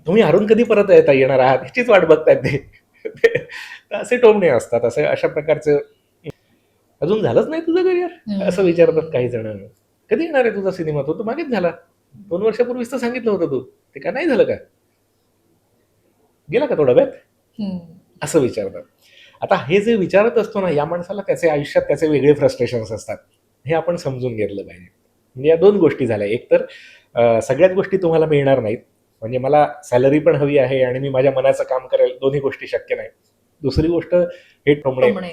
तुम्ही हरून कधी परत येणार आहात ह्याचीच वाट बघतायत ते. तर असे टोमणे असतात. अशा प्रकारचं अजून झालंच नाही तुझं करिअर असं विचारतात काही हं. जण. कधी येणार आहे तुझा सिनेमा? तो तर मागेच झाला. 2 वर्षापूर्वीच तर सांगितलं होतं तू. ते का नाही झालं का? गेला का तो डब्यात? हं. असं विचारतात. आता हे जे विचारत असतो ना, या माणसाला त्याचे आयुष्यात त्याचे वेगळे फ्रस्ट्रेशन्स असतात. हे आपण समजून घेतलं पाहिजे. म्हणजे या 2 गोष्टी झाल्या. एक तर सगळ्याच गोष्टी तुम्हाला मिळणार नाहीत. म्हणजे मला सॅलरी पण हवी आहे आणि मी माझ्या मनाचं काम करेल, दोन्ही गोष्टी शक्य नाहीत. दुसरी गोष्ट हे टोमणे, टोमणे.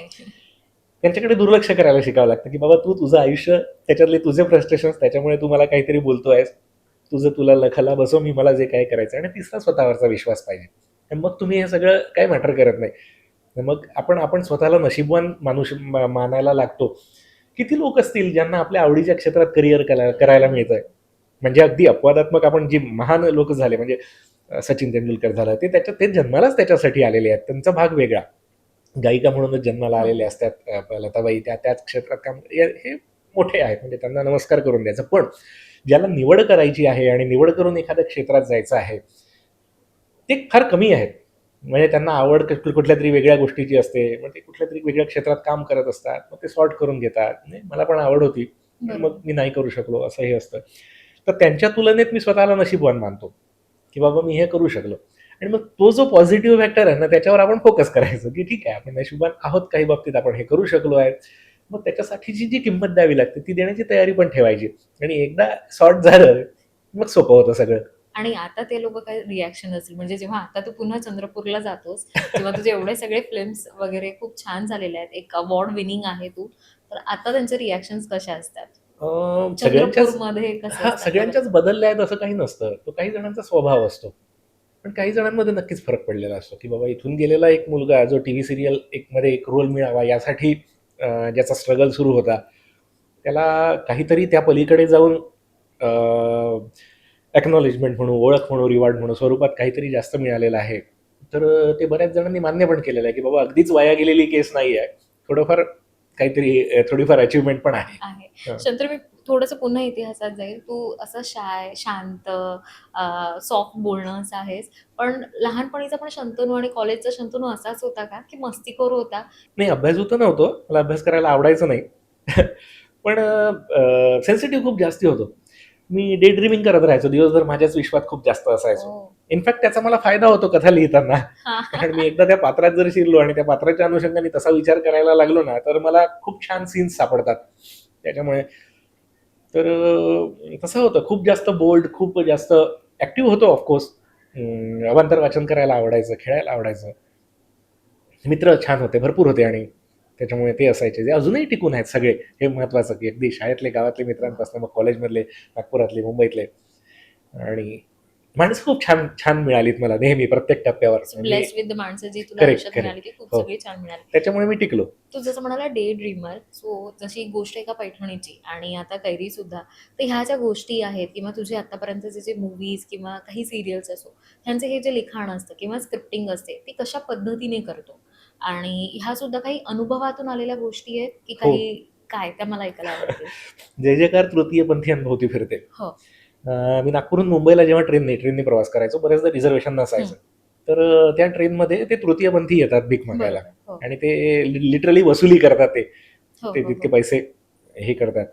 त्यांच्याकडे दुर्लक्ष करायला शिकावं लागतं, की बाबा तू तुझं आयुष्य, त्याच्यातले तुझे फ्रस्ट्रेशन्स, त्याच्यामुळे तू मला काहीतरी बोलतोयस. तुझं तुला लखाला बसव, मी मला जे काही करायचं आणि तिसरा स्वतःवरचा विश्वास पाहिजे. आणि मग तुम्ही हे सगळं काही मॅटर करत नाही. तर मग आपण आपण स्वतःला नशीबवान मानायला लागतो. किती लोक असतील ज्यांना आपल्या आवडीच्या क्षेत्रात करिअर करायला मिळतंय. म्हणजे अगदी अपवादात्मक आपण जी महान लोक झाले, म्हणजे सचिन तेंडुलकर झालं, ते जन्मालाच त्याच्यासाठी आलेले आहेत. त्यांचा भाग वेगळा. गायिका म्हणूनच जन्माला हो. आलेले असतात. लताबाई त्याच क्षेत्रात काम हे मोठे आहेत, म्हणजे त्यांना नमस्कार करून द्यायचा. पण ज्याला निवड करायची आहे आणि निवड करून एखाद्या क्षेत्रात जायचं आहे, ते फार कमी आहेत. म्हणजे त्यांना आवड कुठल्या तरी वेगळ्या गोष्टीची असते, मग ते कुठल्या तरी वेगळ्या क्षेत्रात काम करत असतात, मग ते सॉर्ट करून घेतात. नाही, मला पण आवड होती पण मग बरोबर. मी नाही करू शकलो, असं हे असतं. तर त्यांच्या तुलनेत मी स्वतःला नशीबवान मानतो, की बाबा मी हे करू शकलो. आणि मग तो जो पॉझिटिव्ह फॅक्टर आहे ना, त्याच्यावर आपण फोकस करायचं, की ठीक आहे आपण नशिबान आहोत, काही बाबतीत आपण हे करू शकलो आहे. मग त्याच्यासाठीची जी किंमत द्यावी लागते ती देण्याची तयारी पण ठेवायची. आणि एकदा सॉर्ट झालं मग सोपं होतं सगळं. आणि आता ते लोकं काय रिएक्शन असेल, म्हणजे जेव्हा आता तू पुन्हा चंद्रपूरला जातोस, जेव्हा तुझे एवढे सगळे फिल्म्स वगैरे खूप छान झालेले आहेत, एक अवॉर्ड विनिंग आहे तू, तर आता त्यांचे रिएक्शन्स कशा असतात? सगळ्यांच्याच चंद्रपूरमध्ये कसे हा असतात बरं? सगळ्यांच्याच बदलल्या आहेत असं काही नसतं. तो काही जणांचा स्वभाव असतो. पण काही जणांमध्ये नक्कीच फरक पडलेला असतो, की बाबा इथून गेलेला एक मुलगा जो टीव्ही सिरियल मध्ये एक रोल मिळावा यासाठी ज्याचा स्ट्रगल सुरू होता, त्याला काहीतरी त्या पलीकडे जाऊन एक्नॉलेजमेंट म्हणू, ओळख म्हणू, रिवॉर्ड म्हणू स्वरूपात काहीतरी जास्त मिळालेलं आहे. तर ते बऱ्याच जणांनी मान्य पण केलेलं आहे, की बाबा अगदीच वाया गेलेली केस नाही आहे. थोडंफार काहीतरी थोडीफार अचीव्हमेंट पण आहे. आहे. हं. शंतर, मी थोडंसं पुन्हा इतिहासात जाईल. तू असं शांत, सॉफ्ट बोलणंच आहेस. पण लहानपणीचा पण शंतनू आणि कॉलेजचा शंतनू असाच होता का, की मस्तीखोर होता? नाही, अभ्यासू तर नव्हतो. मला अभ्यास करायला आवडायचं नाही. पण सेन्सिटिव्ह खूप जास्ती होतो. मी डे ड्रीमिंग करत राहायचो. दिवसभर माझ्याच विश्वात खूप जास्त असायचो. ओह! इनफॅक्ट त्याचा मला फायदा होतो कथा लिहिताना. हां, हां, कारण मी हां. एकदा त्या पात्रात जर शिरलो आणि त्या पात्राच्या अनुषंगाने तसा विचार करायला लागलो ना, तर मला खूप छान सीन्स सापडतात. त्याच्यामुळे तर तसं होतं. खूप जास्त बोल्ड, खूप जास्त ॲक्टिव्ह होतो ऑफकोर्स. अवांतर वाचन करायला आवडायचं, खेळायला आवडायचं. मित्र छान होते, भरपूर होते आणि त्याच्यामुळे ते असायचे, जे अजूनही टिकून आहेत सगळे. हे महत्त्वाचं, की अगदी शाळेतले, गावातले वाह! मित्रांपासून मग कॉलेजमधले, नागपुरातले, मुंबईतले. आणि माणसं खूप छान छान मिळालीत मला नेहमी प्रत्येक टप्प्यावर. म्हणजे ब्लेस्ड विथ द माणसं जी तुला करेक्ट, आयुष्यात मिळाली, करेक्ट. ती खूप हो. सगळी छान मिळाली. त्याच्यामुळे मी टिकलो. तू जसं म्हणाला डे ड्रीमर, सो जशी गोष्ट एका पैठणीची आणि आता कैरी सुद्धा, तर ह्या ज्या गोष्टी आहेत किंवा तुझे आतापर्यंतचे जे मूव्हीज किंवा काही सिरियल्स असो, ह्यांचे हे जे लिखाण असतं किंवा स्क्रिप्टिंग असते, ती कशा पद्धतीने करतो? आणि ह्या सुद्धा काही अनुभवातून आलेल्या गोष्टी आहेत की हो. काही काय त्या मला ऐकायला आवडतील. जय जयकार तृतीयपंथी अनुभवती फिरते. हो. मी नागपूरहून मुंबईला जेव्हा ट्रेनने प्रवास करायचो, बऱ्याचदा रिझर्वेशन नसायचं. तर त्या ट्रेनमध्ये ते तृतीयपंथी येतात भीक मागायला बरोबर. हो. आणि ते लिटरली वसुली करतात. ते हो, ते हो, तितके हो. पैसे हे करतात.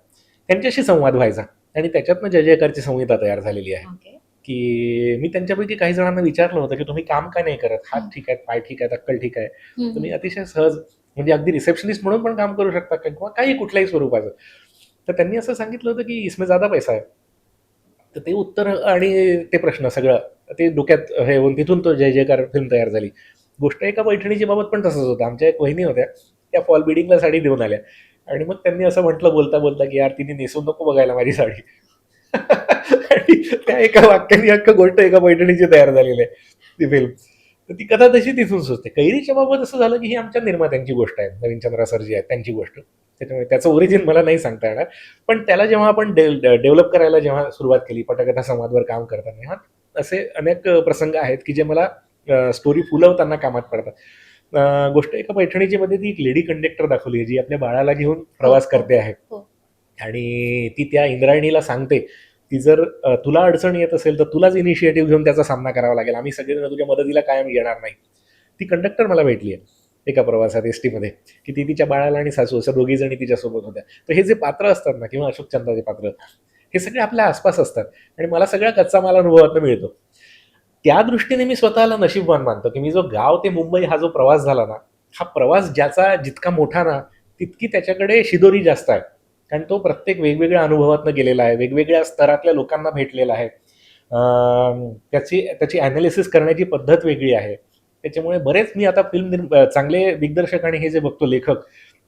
त्यांच्याशी संवाद व्हायचा आणि त्याच्यातनं जय जयकारची संहिता तयार झालेली आहे. ओके. की मी त्यांच्यापैकी काही जणांना विचारलं होतं की तुम्ही काम का नाही करत? हात हं. ठीक आहेत, पाय ठीक आहेत, अक्कल ठीक आहे. हं, तुम्ही हं. अतिशय सहज म्हणजे अगदी रिसेप्शनिस्ट म्हणून पण काम करू शकता का? किंवा काही कुठल्याही स्वरूपाचं. तर त्यांनी असं सांगितलं होतं की इसमें ज्यादा पैसा है. तर ते उत्तर आणि ते प्रश्न सगळं ते डोक्यात हे होऊन तिथून तो जय जयकार फिल्म तयार झाली. गोष्ट एका पैठणीची बाबत पण तसंच होतं. आमच्या एक वहिनी होत्या, त्या फॉल बिडिंगला साडी देऊन आल्या आणि मग त्यांनी असं म्हटलं बोलता बोलता की यार तिने नेसून नको बघायला माझी साडी. आणि त्या एका वाक्याने अख्खं गोष्ट एका पैठणीची तयार झालेली आहे ती फिल्म. तर ती कथा तशी तिथून सुचते. कैरीच्या बाबत असं झालं की ही आमच्या निर्मात्यांची गोष्ट आहे, नवीन चंद्रा सर जी आहेत त्यांची गोष्ट. त्याच्यामुळे त्याचं ओरिजिन मला नाही सांगता येणार. पण त्याला जेव्हा आपण डेव्हलप करायला जेव्हा सुरुवात केली पटकथा संवादवर काम करताना, तेव्हा असे अनेक प्रसंग आहेत की जे मला स्टोरी फुलवताना कामात पडतात. गोष्ट एका पैठणीची मध्ये ती एक लेडी कंडक्टर दाखवली आहे जी आपल्या बाळाला घेऊन प्रवास हो, हो, करते आहे हो. आणि ती त्या इंद्रायणीला सांगते की जर तुला अडचण येत असेल तर तुलाच इनिशिएटिव्ह घेऊन त्याचा सामना करावा लागेल, आम्ही सगळेजण तुझ्या मदतीला कायम येणार नाही. ती कंडक्टर मला भेटली आहे एका प्रवासात एसटी मध्ये, की ती तिच्या बाळाला आणि सासू असं दोघी जणी तिच्यासोबत होत्या. तर हे जे पात्र असतात ना किंवा अशोक चंदाचे पात्र, हे सगळे आपल्या आसपास असतात आणि मला सगळा कच्चा माल अनुभवातून मिळतो. त्या दृष्टीने मी स्वतःला नशीबवान मानतो की मी जो गाव ते मुंबई हा जो प्रवास झाला ना, हा प्रवास ज्याचा जितका मोठा ना तितकी त्याच्याकडे शिदोरी जास्त आहे. कारण तो प्रत्येक वेगवेगळ्या अनुभवातनं गेलेला आहे, वेगवेगळ्या स्तरातल्या लोकांना भेटलेला आहे. त्याची ॲनालिसिस करण्याची पद्धत वेगळी आहे. त्याच्यामुळे बरेच मी आता चांगले दिग्दर्शक आणि हे जे बघतो लेखक,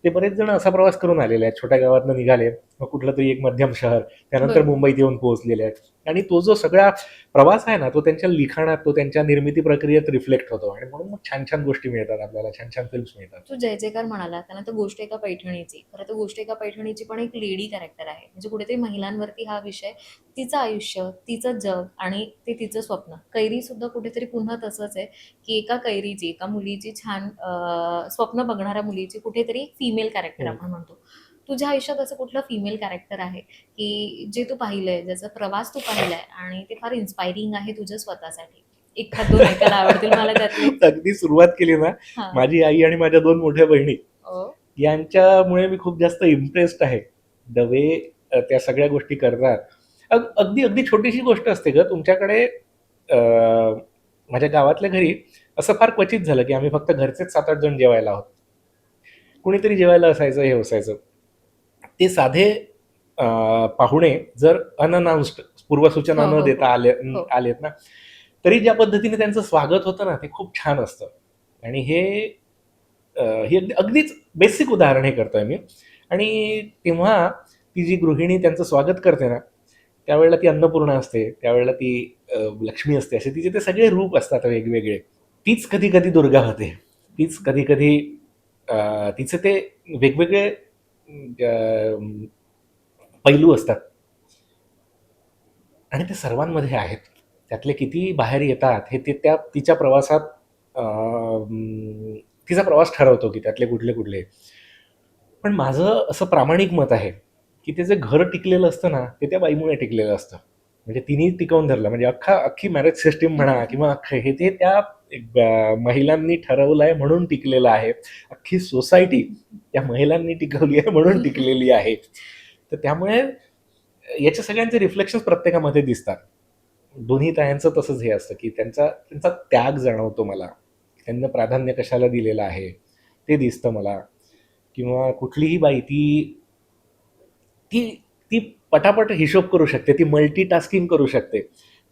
ते बरेच जण असा प्रवास करून आलेले आहेत. छोट्या गावातनं निघाले, मग कुठलं तरी एक मध्यम शहर, त्यानंतर बरोबर. मुंबईत येऊन पोहोचलेले आहेत. आणि तो जो सगळा प्रवास आहे ना, तो त्यांच्या लिखाणात, तो त्यांच्या निर्मिती प्रक्रियेत रिफ्लेक्ट होतो आणि म्हणून मग छान छान गोष्टी मिळतात आपल्याला, छान छान फिल्म्स मिळतात. तू जय जयकार म्हणाला त्यानंतर गोष्ट एका पैठणीची. खरं तर गोष्ट एका पैठणीची पण एक लेडी कॅरेक्टर आहे. म्हणजे कुठेतरी महिलांवरती हा विषय, तिचं आयुष्य, तिचं जग आणि ते तिचं स्वप्न. कैरी सुद्धा कुठेतरी पुन्हा तसंच आहे, की एका कैरीची, एका मुलीची छान स्वप्न बघणाऱ्या मुलीची कुठेतरी फिमेल कॅरेक्टर हम्म. आपण म्हणतो. तुझ्या आयुष्यात असं कुठलं फिमेल कॅरेक्टर आहे, की जे तू पाहिलंय, ज्याचा प्रवास तू पाहिलाय आणि ते फार इन्स्पायरिंग आहे तुझ्या स्वतःसाठी? एखाद 2 ऐकायला आवडतील मला त्यातले. अगदी सुरुवात केली ना, हां. माझी आई आणि माझ्या 2 मोठ्या बहिणी ओ. यांच्यामुळे मी खूप जास्त इम्प्रेस्ड आहे. द वे त्या सगळ्या गोष्टी करतात. अगदी अगदी छोटीशी गोष्ट असते ग तुमच्याकडे. माझ्या गावातल्या घरी असं फार क्वचित झालं की आम्ही फक्त घरचेच 7-8 जण जेवायला आहोत. कुणीतरी जेवायला असायचं, हे असायचं. ते साधे पाहुणे जर अनअनाउन्स्ड, पूर्वसूचना हो, न हो, देता हो. हो. आलेत ना, तरी ज्या पद्धतीने त्यांचं स्वागत होतं ना, ते खूप छान असतं. आणि हे अगदीच बेसिक उदाहरण हे करतोय मी. आणि तेव्हा ती जी गृहिणी त्यांचं स्वागत करते ना, त्यावेळेला ती अन्नपूर्णा असते, त्यावेळेला ती लक्ष्मी असते, असे तिचे ते सगळे रूप असतात वेगवेगळे. तीच कधी कधी दुर्गा होते, तीच कधी कधी तिचे ते वेगवेगळे पैलू असतात आणि ते सर्वांमध्ये आहेत. त्यातले किती बाहेर येतात हे त्या तिच्या प्रवासात तिचा प्रवास ठरवतो की त्यातले कुठले कुठले. पण माझं असं प्रामाणिक मत आहे की ते जे घर टिकलेलं असतं ना, ते त्या बाईमुळे टिकलेलं असतं. म्हणजे तिने टिकवून धरलं. म्हणजे अख्खी मॅरेज सिस्टीम म्हणा किंवा हे ते त्या महिलांनी ठरवलं आहे म्हणून टिकलेलं आहे. अख्खी सोसायटी त्या महिलांनी टिकवली आहे म्हणून टिकलेली आहे. तर त्यामुळे याच्या सगळ्यांचे रिफ्लेक्शन्स प्रत्येकामध्ये दिसतात. दोन्ही तायांचं तसंच हे असतं की त्यांचा त्यांचा त्याग जाणवतो मला. त्यांना प्राधान्य कशाला दिलेलं आहे ते दिसतं मला. किंवा कुठलीही बाई ती ती ती पटापट हिशोब करू शकते, ती मल्टीटास्किंग करू शकते.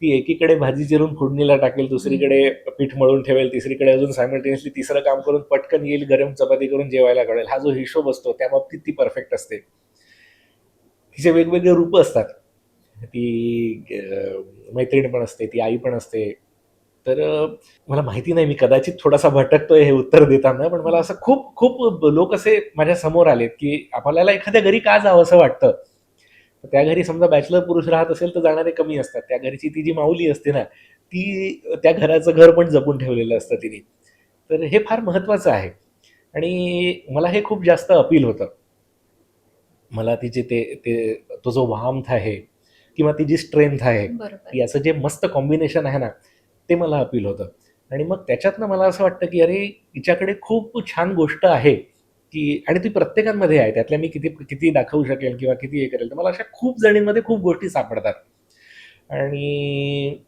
ती एकीकडे भाजी चिरून फोडणीला टाकेल, दुसरीकडे पीठ मळून ठेवेल, तिसरीकडे अजून सायमल्टेनियसली तिसरं काम करून पटकन येईल, गरम चपाती करून जेवायला घडेल. हा जो हिशोब असतो त्या बाबतीत ती परफेक्ट असते. तिचे वेगवेगळे रूप असतात. ती मैत्रीण पण असते, ती आई पण असते. तर मला माहिती नाही, मी कदाचित थोडासा भटकतोय हे उत्तर देताना, पण मला असं खूप खूप लोक असे माझ्या समोर आलेत की आपल्याला एखाद्या घरी का जावं असं वाटतं. तर त्या घरी समजा बॅचलर पुरुष राहत असेल तर जाणारे कमी असतात. त्या घरची ती जी माऊली असते ना, ती त्या घराचं घर पण जपून ठेवलेलं असतं तिने. तर हे फार महत्वाचं आहे आणि मला हे खूप जास्त अपील होतं. मला तिचे ते ते तो जो वार्मथ आहे किंवा ती जी स्ट्रेंथ आहे, बरोबर. याचं जे मस्त कॉम्बिनेशन आहे ना, ते मला अपील होतं. आणि मग त्याच्यातनं मला असं वाटतं, की अरे हिच्याकडे खूप छान गोष्ट आहे, की आणि ती प्रत्येकामध्ये आहे. त्यातल्या मी किती किती दाखवू शकेल किंवा किती हे करेल, तर मला अशा खूप जणींमध्ये खूप गोष्टी सापडतात. आणि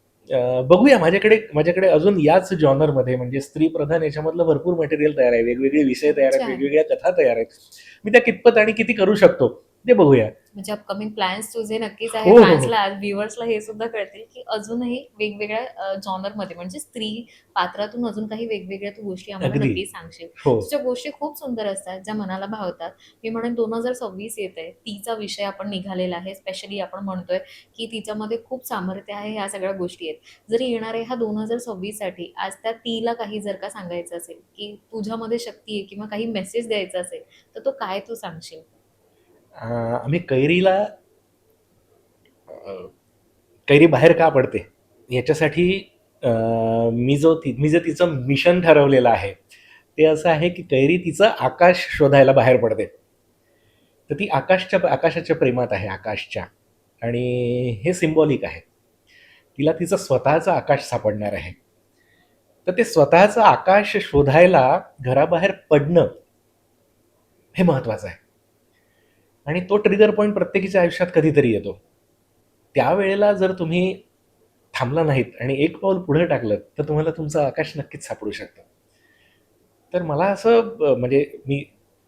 बघूया माझ्याकडे अजून याच जॉनरमध्ये म्हणजे स्त्रीप्रधान याच्यामधलं भरपूर मटेरियल तयार आहे. वेगवेगळे विषय खूप तयार आहेत, छान. वेगवेगळ्या कथा तयार आहेत. मी त्या कितपत आणि किती करू शकतो ते बघूया. म्हणजे अपकमिंग प्लॅन्स तुझे नक्कीच आहे. हो, हो, हो. फॅन्सला, व्ह्युअर्सला हे सुद्धा कळतील, की अजूनही वेगवेगळ्या जॉनरमध्ये म्हणजे स्त्री पात्रातून अजून काही वेगवेगळ्या तू गोष्टी आम्हाला अगदी. नक्की सांगशील. हो. तुझ्या गोष्टी खूप सुंदर असतात, ज्या मनाला भावतात. मी म्हणेन 2026 येतंय. तिचा विषय आपण निघालेला आहे. स्पेशली आपण म्हणतोय, की तिच्यामध्ये खूप सामर्थ्य आहे, ह्या सगळ्या गोष्टी आहेत. जरी येणाऱ्या ह्या 2026 साठी आज त्या तिला काही जर का सांगायचं असेल, की तुझ्यामध्ये शक्ती आहे किंवा काही मेसेज द्यायचा असेल, तर तो काय तू सांगशील? आम्ही कैरी बाहेर का पडते याच्यासाठी मी जे तिचं मिशन ठरवलेलं आहे ते असं आहे की कैरी तिचं आकाश शोधायला बाहेर पडते. तर ती आकाशाच्या प्रेमात आहे, आकाशच्या. आणि हे सिम्बॉलिक आहे. तिला तिचं स्वतःचं आकाश सापडणार आहे. तर ते स्वतःचं आकाश शोधायला घराबाहेर पडणं हे महत्वाचं आहे. आणि तो ट्रिगर पॉईंट प्रत्येकीच्या आयुष्यात कधीतरी येतो. त्यावेळेला जर तुम्ही थांबला नाहीत आणि एक पाऊल पुढे टाकलं तर तुम्हाला तुमचं आकाश नक्कीच सापडू शकतं. तर मला असं म्हणजे मी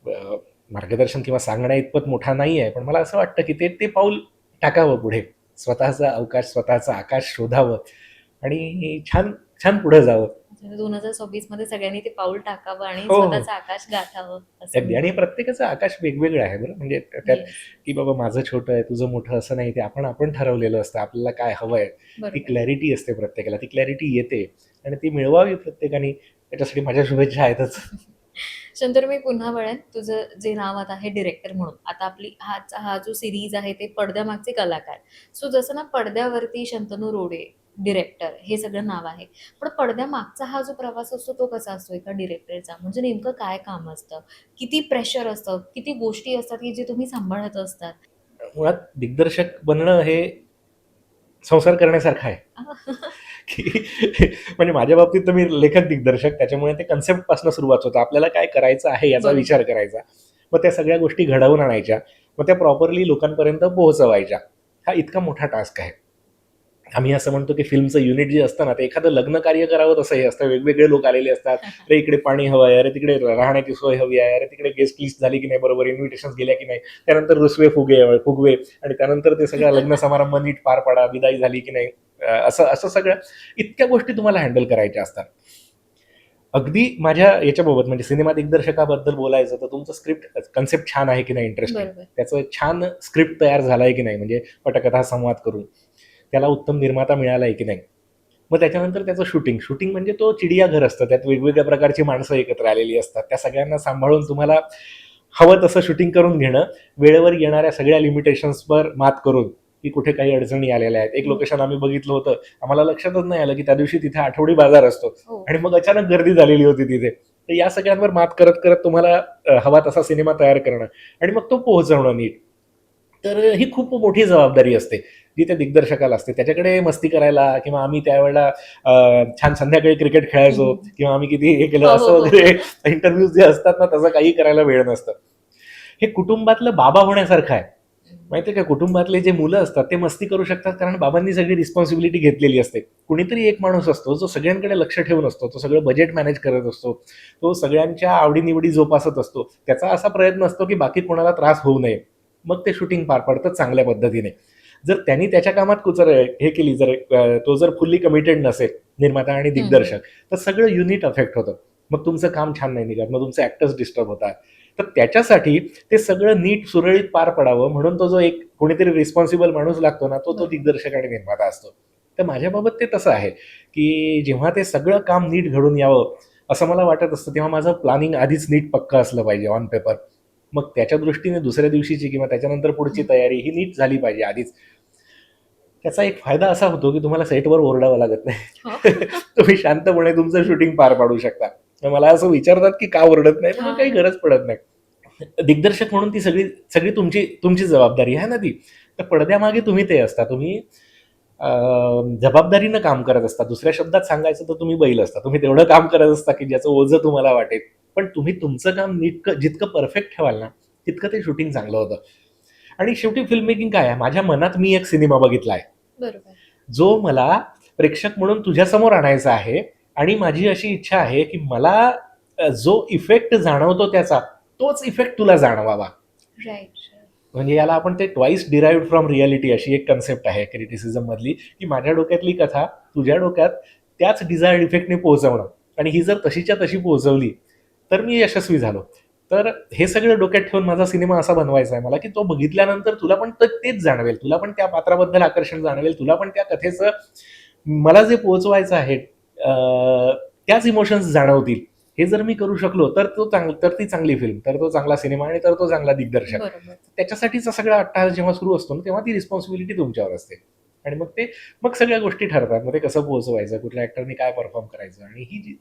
अ, मार्गदर्शन किंवा सांगण्या इतपत मोठा नाही आहे, पण मला असं वाटतं की ते ते पाऊल टाकावं पुढे. स्वतःचा अवकाश, स्वतःचा आकाश शोधावं आणि छान छान पुढे जावं. म्हणजे 2026 मध्ये सगळ्यांनी ते पाऊल टाकावं आणि हो, हो. स्वतःचं आकाश गाठावं असं अगदी. मी आणि म्हणेन. प्रत्येकाचं आकाश वेगवेगळं आहे बरं. म्हणजे त्यात येस. की बाबा माझं छोटं आहे, तुझं मोठं असं नाही. ते आपण ठरवलेलं असतं. आपल्याला काय हवंय ती बरोबर. क्लॅरिटी असते प्रत्येकाला. ती क्लॅरिटी येते आणि ती मिळवावी प्रत्येकाने. त्याच्यासाठी माझ्या शुभेच्छा आहेतच. शंतर मी पुन्हा वळेन तुझं जे नाव आता आहे डिरेक्टर म्हणून. आता आपली हा जो सीरीज आहे ते पडद्यामागचे कलाकार. सो जसं ना पडद्यावरती शंतनू रोडे डिरेक्टर हे सगळं नाव आहे. पण पडद्यामागचा हा जो प्रवास असतो तो कसा असतो एका डिरेक्टरचा? म्हणजे नेमकं काय काम असतं? किती प्रेशर असतं? किती गोष्टी असतात की जे तुम्ही सांभाळत असतात? मुळात दिग्दर्शक बनणं हे संसार करण्यासारखं आहे. की म्हणजे माझ्या बाबतीत तर मी लेखक दिग्दर्शक, त्याच्यामुळे ते कन्सेप्टपासून सुरुवात होतं. आपल्याला काय करायचं आहे याचा बरोबर. विचार करायचा. मग त्या सगळ्या गोष्टी घडवून आणायच्या. मग त्या प्रॉपरली लोकांपर्यंत पोहोचवायच्या. हा इतका मोठा टास्क आहे. आम्ही असं म्हणतो की फिल्मचं युनिट जे असतं ना, ते एखादं लग्न कार्य करावं तसं हे असतं. वेगवेगळे लोक आलेले असतात. अरे इकडे पाणी हवं आहे, अरे तिकडे राहण्याची सोय हवी आहे, अरे तिकडे गेस्ट लिस्ट झाली की नाही बरोबर, इन्व्हिटेशन्स गेल्या की नाही, त्यानंतर रुसवे फुगवे आणि त्यानंतर ते सगळं लग्न समारंभ नीट पार पाडा, विदाई झाली की नाही, असं असं सगळं इतक्या गोष्टी तुम्हाला हँडल करायच्या असतात. अगदी माझ्या याच्याबाबत म्हणजे सिनेमा दिग्दर्शकाबद्दल बोलायचं तर तुमचं स्क्रिप्ट कन्सेप्ट छान आहे की नाही, इंटरेस्टिंग, बरोबर. त्याचं छान स्क्रिप्ट तयार झालं आहे की नाही, म्हणजे पटकथा संवाद करून त्याला उत्तम निर्माता मिळाला आहे की नाही. मग त्याच्यानंतर त्याचं शूटिंग म्हणजे तो चिडियाघर असतं. त्यात वेगवेगळ्या प्रकारची माणसं एकत्र आलेली असतात. त्या सगळ्यांना सांभाळून तुम्हाला हवं तसं शूटिंग करून घेणं, वेळेवर येणाऱ्या सगळ्या लिमिटेशन्सवर मात करून, की कुठे काही अडचणी आलेल्या आहेत. एक हो. लोकेशन आम्ही बघितलं होतं, आम्हाला लक्षातच नाही आलं की त्या दिवशी तिथे आठवडी बाजार असतो हो. आणि मग अचानक गर्दी झालेली होती तिथे. तर या सगळ्यांवर मात करत करत तुम्हाला हवा तसा सिनेमा तयार करणं आणि मग तो पोहोचवणं नीट. तर ही खूप मोठी जबाबदारी असते जी त्या दिग्दर्शकाला असते. त्याच्याकडे मस्ती करायला किंवा आम्ही त्यावेळेला छान संध्याकाळी क्रिकेट खेळायचो किंवा आम्ही किती हे केलं हो, असं हो, हो. वगैरे इंटरव्ह्यूज जे असतात ना, तसं काही करायला वेळ नसतं. हे कुटुंबातलं बाबा होण्यासारखं आहे. माहितीये का, कुटुंबातले जे मुलं असतात ते मस्ती करू शकतात कारण बाबांनी सगळी रिस्पॉन्सिबिलिटी घेतलेली असते. कुणीतरी एक माणूस असतो जो सगळ्यांकडे लक्ष ठेवून असतो, तो सगळं बजेट मॅनेज करत असतो, तो सगळ्यांच्या आवडीनिवडी जोपासत असतो. त्याचा असा प्रयत्न असतो की बाकी कोणाला त्रास होऊ नये. मग ते शूटिंग पार पडतं चांगल्या पद्धतीने. जर त्यांनी त्याच्या कामात हे केली, जर तो जर फुल्ली कमिटेड नसेल, निर्माता आणि दिग्दर्शक, तर सगळं युनिट अफेक्ट होतं. मग तुमचं काम छान नाही निघत, मग तुमचे ऍक्टर्स डिस्टर्ब होतात. तर त्याच्यासाठी ते सगळं नीट सुरळीत पार पडावं म्हणून तो जो एक कोणीतरी रिस्पॉन्सिबल माणूस लागतो ना, तो बरोबर. दिग्दर्शक आणि निर्माता असतो. तर माझ्याबाबत ते तसं आहे की जेव्हा ते सगळं काम नीट घडून यावं असं मला वाटत असतं, तेव्हा माझं प्लॅनिंग आधीच नीट पक्का असलं पाहिजे ऑन पेपर. मग त्याच्या दृष्टीने दुसऱ्या दिवशीची किंवा त्याच्यानंतर पुढची तयारी ही नीट झाली पाहिजे आधीच. त्याचा एक फायदा असा होतो की तुम्हाला सेटवर ओरडावं लागत नाही. हो. तुम्ही शांतपणे तुमचं शूटिंग पार पाडू शकता. तर मला असं विचारतात की का ओरडत नाही, म्हणून काही हां. गरज पडत नाही. दिग्दर्शक म्हणून ती सगळी सगळी तुमची तुमची जबाबदारी आहे ना ती. तर पडद्यामागे तुम्ही ते असता, तुम्ही जबाबदारीनं काम करत असता. दुसऱ्या शब्दात सांगायचं तर तुम्ही बैल असता. तुम्ही तेवढं काम करत असता की ज्याचं ओझं तुम्हाला वाटेल. पण तुम्ही तुमचं काम जितकं परफेक्ट ठेवाल ना, तितकं ते शूटिंग चांगलं होतं. आणि शेवटी फिल्म मेकिंग काय आहे, माझ्या मनात मी एक सिनेमा बघितला आहे, बरोबर. जो मला प्रेक्षक म्हणून तुझ्यासमोर आणायचा आहे. आणि माझी अशी इच्छा आहे की मला जो इफेक्ट जाणवतो त्याचा, तोच इफेक्ट तुला जाणवावा. राईट. म्हणजे याला आपण ते ट्वाईस डिराइव्ड फ्रॉम रियालिटी अशी एक कन्सेप्ट आहे क्रिटिसिझम मधली, की माझ्या डोक्यातली कथा तुझ्या डोक्यात त्याच डिझायर्ड इफेक्टने पोहोचवणं. आणि ही जर तशीच्या तशी पोहोचवली तर मी यशस्वी झालो. तर हे सगळं डोक्यात ठेवून माझा सिनेमा असा बनवायचा आहे मला, की तो बघितल्यानंतर तुला पण तेच जाणवेल, तुला पण त्या पात्राबद्दल आकर्षण जाणवेल, तुला पण त्या कथेचं मला जे पोहोचवायचं आहे त्याच इमोशन्स जाणवतील. हे जर मी करू शकलो तर तर ती चांगली फिल्म, तर तो चांगला सिनेमा आणि तर तो चांगला दिग्दर्शक. बरोबर. त्याच्यासाठीचा सगळा अट्टाहास जेव्हा सुरू असतो ना, तेव्हा ती रिस्पॉन्सिबिलिटी तुमच्यावर असते. आणि मग सगळ्या गोष्टी ठरतात. मग ते कसं पोहोचवायचं, कुठल्या ऍक्टरनी काय परफॉर्म करायचं, आणि ही जी